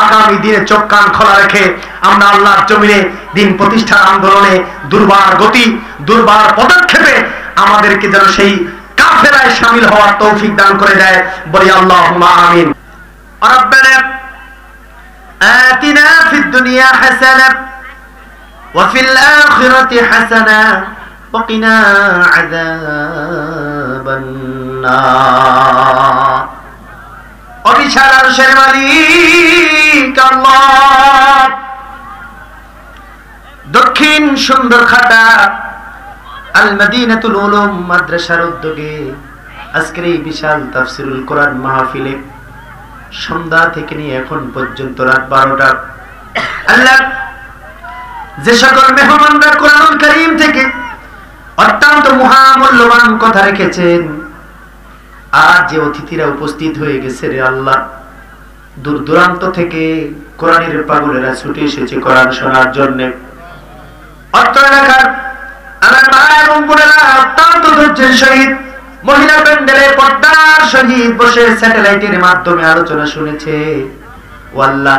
আগামী দিনে চোখ কান খোলা রেখে আমরা আল্লাহর জমিনে দিন প্রতিষ্ঠার আন্দোলনে দুর্বার গতি, দুর্বার পদক্ষেপে আমাদেরকে যেন সেই কাফেলায় শামিল হওয়ার তৌফিক দান করে দেয়, বলি আল্লাহুম্মা আমিন। রব্বানা আতিনা ফিদ দুনিয়া হাসানাহ ওয়া ফিল আখিরাতি হাসানাহ ওয়া কিনা আযাবান নার। অবিশাল আরশের মালিক আল্লাহ, দক্ষিণ সুন্দরখাতা আল মদিনাতুল উলুম মাদ্রাসার উদ্যোগে আজকের এই বিশাল তাফসীরুল কোরআন মাহফিলে সন্ধ্যা থেকে নিয়ে এখন পর্যন্ত রাত 12টা আল্লাহ যে সকল মেহমানরা কোরআনুল কারীম থেকে অত্যন্ত মহামূল্যবান কথা রেখেছেন, আর যে অতিথিরা উপস্থিত হয়ে গেছে রে আল্লাহ, দূর দূরান্ত থেকে কোরআনের পাগলেরা ছুটে এসেছে কোরআন শোনার জন্য। অত্র এলাকার আমার মা এবং বোনেরা অত্যন্ত ধৈর্যের সহিত মহিলা প্যান্ডেলে পর্দার সহিত বসে স্যাটেলাইটের মাধ্যমে আলোচনা শুনেছে। ও আল্লাহ,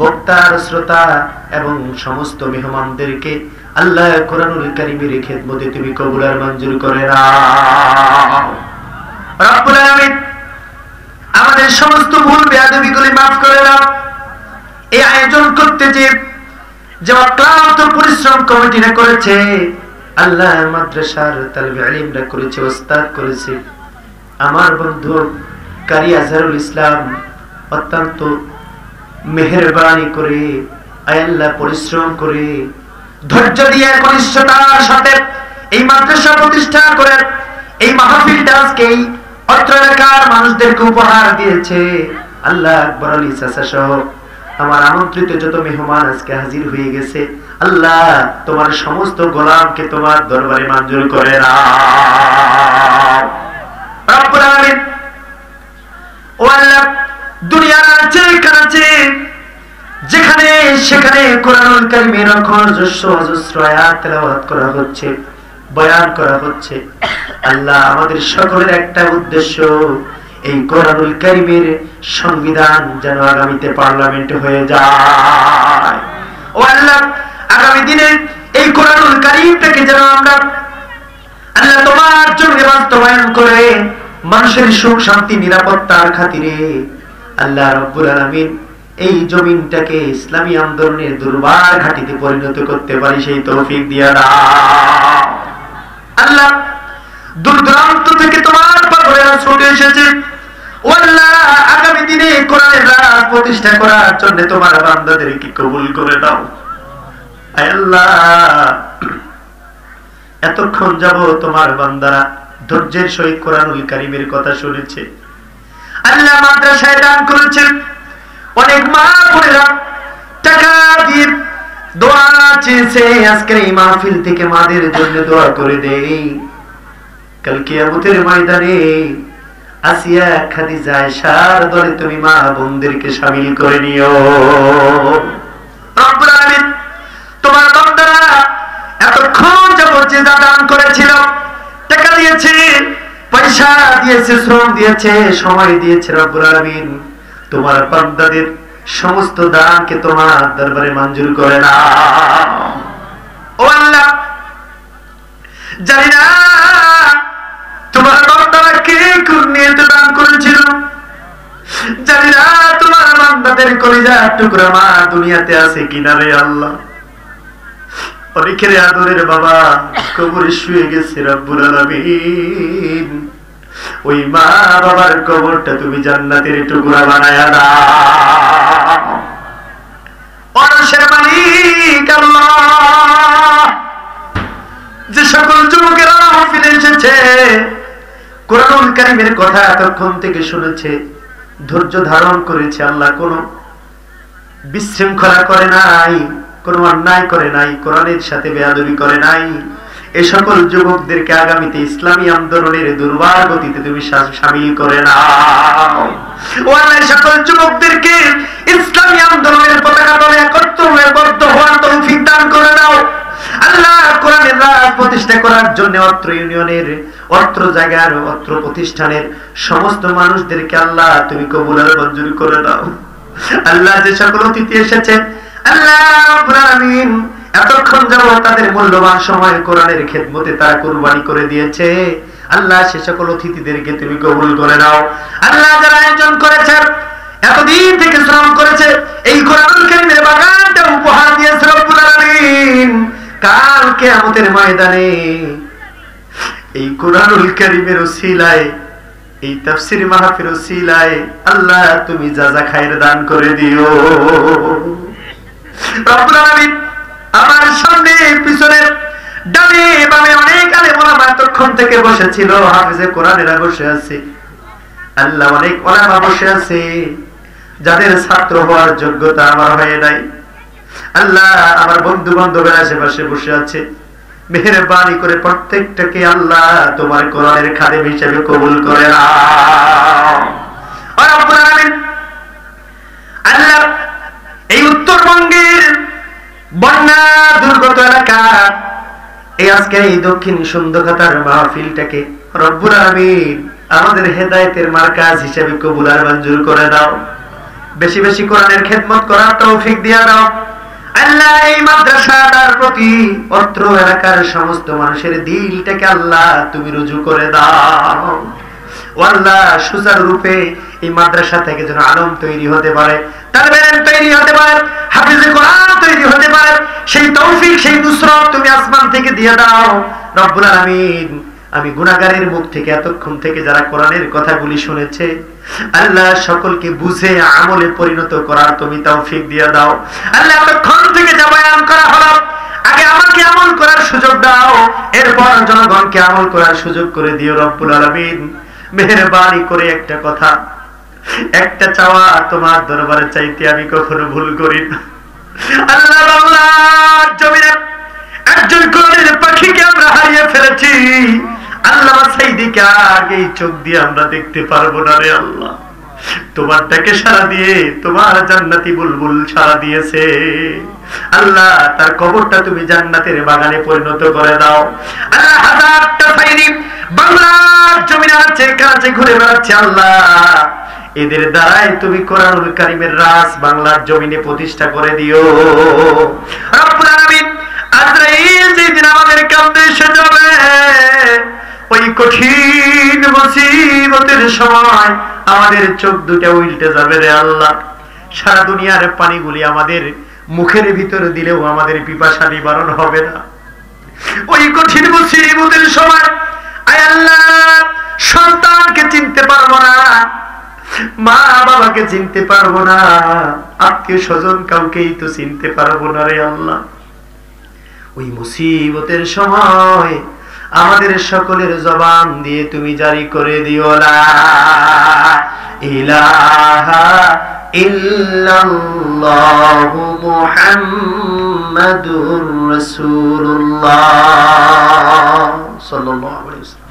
বক্তার শ্রোতা এবং সমস্ত মেহমানদেরকে আল্লাহ কোরআনুল কারীমের খেদমতে তুমি কবুল আর মঞ্জুর করে নাও। রব্বুল আলামিন আমাদের সমস্ত ভুল বেয়াদবিগুলি মাফ করে দাও। এই আয়োজন করতে যে অক্লান্ত পরিশ্রম কমিটিরা করেছে, আল্লাহ মাদ্রাসার তালিবে ইলমরা করেছে, ওস্তাদ করেছে, আমার বন্ধু কারি আজহারুল ইসলাম অত্যন্ত মেহেরবানি করে আল্লাহ পরিশ্রম করে ধৈর্য দিয়ে একনিষ্ঠতার সাথে এই মাদ্রাসা প্রতিষ্ঠা করে এই মাহফিলটা আজকে অত্র এলাকার মানুষদেরকে উপহার দিয়েছে। আল্লাহ আকবর আলী চাচা সহ আমার আমন্ত্রিত যত মেহমান আজকে হাজির হয়ে গেছে, আল্লাহ তোমার সমস্ত গোলামকে তোমার দরবারে মঞ্জুর করে নাও। রব্বুল আলামিন ও আল্লাহ, দুনিয়ার যেখানে সেখানে কোরআনুল কারীমের অজস্র আয়াত তেলাওয়াত করা হচ্ছে, বয়ান করা হচ্ছে। আল্লাহ আমাদের সকলের একটা উদ্দেশ্য, এই কোরআনুল কারীমের সংবিধান যেন আগামীতে পার্লামেন্ট হয়ে যায়। ও আল্লাহ, আগামী দিনে এই কোরআনুল কারীমটাকে যেন আমরা আল্লাহ তোমার জন্য বাস্তবায়ন করে মানুষের সুখ শান্তি নিরাপত্তার খাতিরে আল্লাহ রব্বুল আলামিন এই জমিনটাকে ইসলামী আন্দোলনের দুর্বার ঘাঁটিতে পরিণত করতে পারি, সেই তৌফিক দিয়া দাও। আল্লাহ দূর দূরান্ত থেকে তোমার পাগলেরা ছুটে এসেছে, ও আল্লাহ আগামী দিনে কোরআনের রাজ প্রতিষ্ঠা করার জন্য তোমার বান্দাদেরকে কবুল করে দাও। আল্লাহ এতক্ষণ যাব তোমার বান্দারা ধৈর্যের সহিত কোরআনুল কারীমের কথা শুনেছে। আল্লাহ মাদ্রাসায় দান করেছেন, অনেক মা বোনেরা টাকা দিয়ে দোয়া চেয়েছে। আজকের এই মাহফিল থেকে মাদের জন্য দোয়া করে দেই, কাল কিয়ামতের ময়দানে আসিয়া খাদিজা আয়েশার দলে তুমি মা বোনদেরকে শামিল করে নিও। রব্বুল আলামিন তোমার বান্দারা এতক্ষণ যাবত যে দান করেছিল, টাকা দিয়েছে, পয়সা দিয়েছে, শ্রম দিয়েছে, সময় দিয়েছে, রব্বুল আলামিন তোমার বান্দাদের সমস্ত দানকে তোমার দরবারে মঞ্জুর করে নাও। ও আল্লাহ, জানি না তোমার বান্দারা কে কোন নিয়তে দান করেছিল, জানি না তোমার বান্দাদের কলিজার টুকরা মা দুনিয়াতে আছে কিনা রে আল্লাহ। অনেকের আদরের বাবা কবরে শুয়ে গেছে, রব্বুল আলামিন ওই মা বাবার কবরটা তুমি জান্নাতের টুকরা বানায়া দাও। অরশের মালিক আল্লাহ, যে সকল যুবকেরা মাহফিলে এসেছে, কোরআনুল কারীমের কথা এতক্ষণ থেকে শুনেছে, ধৈর্য ধারণ করেছে, আল্লাহ কোনো বিশৃঙ্খলা করে নাই, কোনো অন্যায় করে নাই, কোরআনের সাথে বেয়াদবি করে নাই, এই সকল যুবকদেরকে আগামীতে ইসলামী আন্দোলনের দুর্বার গতিতে তুমি শামিল করে নাও। ও আল্লাহ, সকল যুবকদেরকে ইসলামী আন্দোলনের পতাকা তলে একত্রবদ্ধ হওয়ার তৌফিক দান করে দাও। আল্লাহ কোরআনের রাজ প্রতিষ্ঠা করার জন্য অত্র ইউনিয়নের, অত্র জায়গার, অত্র প্রতিষ্ঠানের সমস্ত মানুষদেরকে আল্লাহ তুমি কবুল আর মঞ্জুর করে দাও। আল্লাহ যে সকল অতিথি এসেছে, আল্লাহ রাব্বুল আলামিন এতক্ষণ যাবত তাদের মূল্যবান সময় কোরআনের খেদমতে তারা কুরবানি করে দিয়েছে, আল্লাহ সে সকল অতিথিদেরকে তুমি কবুল করে নাও। আল্লাহ যারা আয়োজন করেছে, এতদিন থেকে শ্রম করেছে, এই কোরআনুল কারীমের বাগানটা উপহার দিয়েছে রব্বুল আলামিন, কাল কিয়ামতের ময়দানে এই কোরআনুল কারীমের ওসিলায়, এই তাফসীর মাহফিল ওসিলায় আল্লাহ তুমি যা খায়ের দান করে দিও। রব্বুল আলামিন আমার সামনে পিছনে ডানে বামে অনেক আলেম ওলামা এতক্ষণ থেকে বসেছিল, হাফেজে কোরআনেরা বসে আছে, আল্লাহ অনেক ওলামা বসে আছে, যাদের ছাত্র হওয়ার যোগ্যতা আমার হয়ে নাই। আল্লাহ আমার বন্ধু বান্ধবের আশেপাশে বসে আছে, মেহেরবানি করে প্রত্যেকটাকে আল্লাহ তোমার কোরআনের খাদেম হিসেবে কবুল করে নাও। আল্লাহ এই উত্তরবঙ্গের বন্যা দুর্গত এলাকা, এই আজকে এই দক্ষিণ সন্ধ্যকাতার মাহফিলটাকে রব্বুল আলামিন আমাদের হেদায়েতের মার্কাজ হিসেবে কবুল আর মঞ্জুর করে দাও। বেশি বেশি কোরআনের খেদমত করার তৌফিক দিয়া দাও আল্লাহ। এই মাদ্রাসাটার প্রতি অত্র এলাকার সমস্ত মানুষের দিলটাকে আল্লাহ তুমি রুজু করে দাও। ও আল্লাহ সুচারুরূপে এই মাদ্রাসা থেকে যেন আলম তৈরি হতে পারে, তালেবে ইলম তৈরি হতে পারে, হাফিজে কোরআন তৈরি হতে পারে, সেই তৌফিক সেই নুসরত তুমি আসমান থেকে দিয়ে দাও রব্বুল আলামিন। আমি গুনাহগারের মুখ থেকে এতক্ষণ থেকে যারা কোরআনের কথাগুলি শুনেছে আল্লাহ সকলকে বুঝে আমলে পরিণত করার তুমি তৌফিক দিয়ে দাও আল্লাহ। এতক্ষণ থেকে যা বয়ান করা হলো, আগে আমাকে আমল করার সুযোগ দাও, এরপর জনগণকে আমল করার সুযোগ করে দিও রব্বুল আলামিন। মেহেরবানি করে একটা কথা, একটা চাওয়া তোমার দরবারে চাইতে আমি কখনো ভুল করি না আল্লাহ। বাংলার জমিনে একজন কোরআনের পাখিকে আমরা হারিয়ে ফেলেছি আল্লাহ। সাইদিকে আগেই চোখ দিয়ে আমরা দেখতে পারবো না রে আল্লাহ। তোমার ডাকে সাড়া দিয়ে তোমার জান্নাতি বুলবুল সাড়া দিয়েছে আল্লাহ, তার কবরটা তুমি জান্নাতের বাগানে পরিণত করে দাও আল্লাহ। হাজারটা সাইদি বাংলার জমিনে আছে, কাছে ঘুরে বেড়াচ্ছে আল্লাহ, এদের দ্বারাই তুমি কোরআনুল কারীমের রাস বাংলার জমিনে প্রতিষ্ঠা করে দিও রব্বুল আলামিন। আজরাইল যেদিন আমাদের কাছে এসে যাবে, ওই কঠিন মুসিবতের সময় আমাদের চোখ দুটো উল্টে যাবে রে আল্লাহ। সারা দুনিয়ার পানিগুলি আমাদের মুখের ভিতরে দিলেও আমাদের পিপাসা নিবারণ হবে না। ওই কঠিন মুসিবতের সময় আয় আল্লাহ সন্তানকে চিনতে পারবো না, মা বাবাকে চিনতে পারবো না, আত্মীয় স্বজন কাউকেই তো চিনতে পারবো না রে আল্লাহ। ওই মুসিবতের সময় আমাদের সকলের জবান দিয়ে তুমি জারি করে দিও লা ইলাহা ইল্লাল্লাহু মুহাম্মাদুর রাসূলুল্লাহ সাল্লাল্লাহু আলাইহি ওয়াসাল্লাম।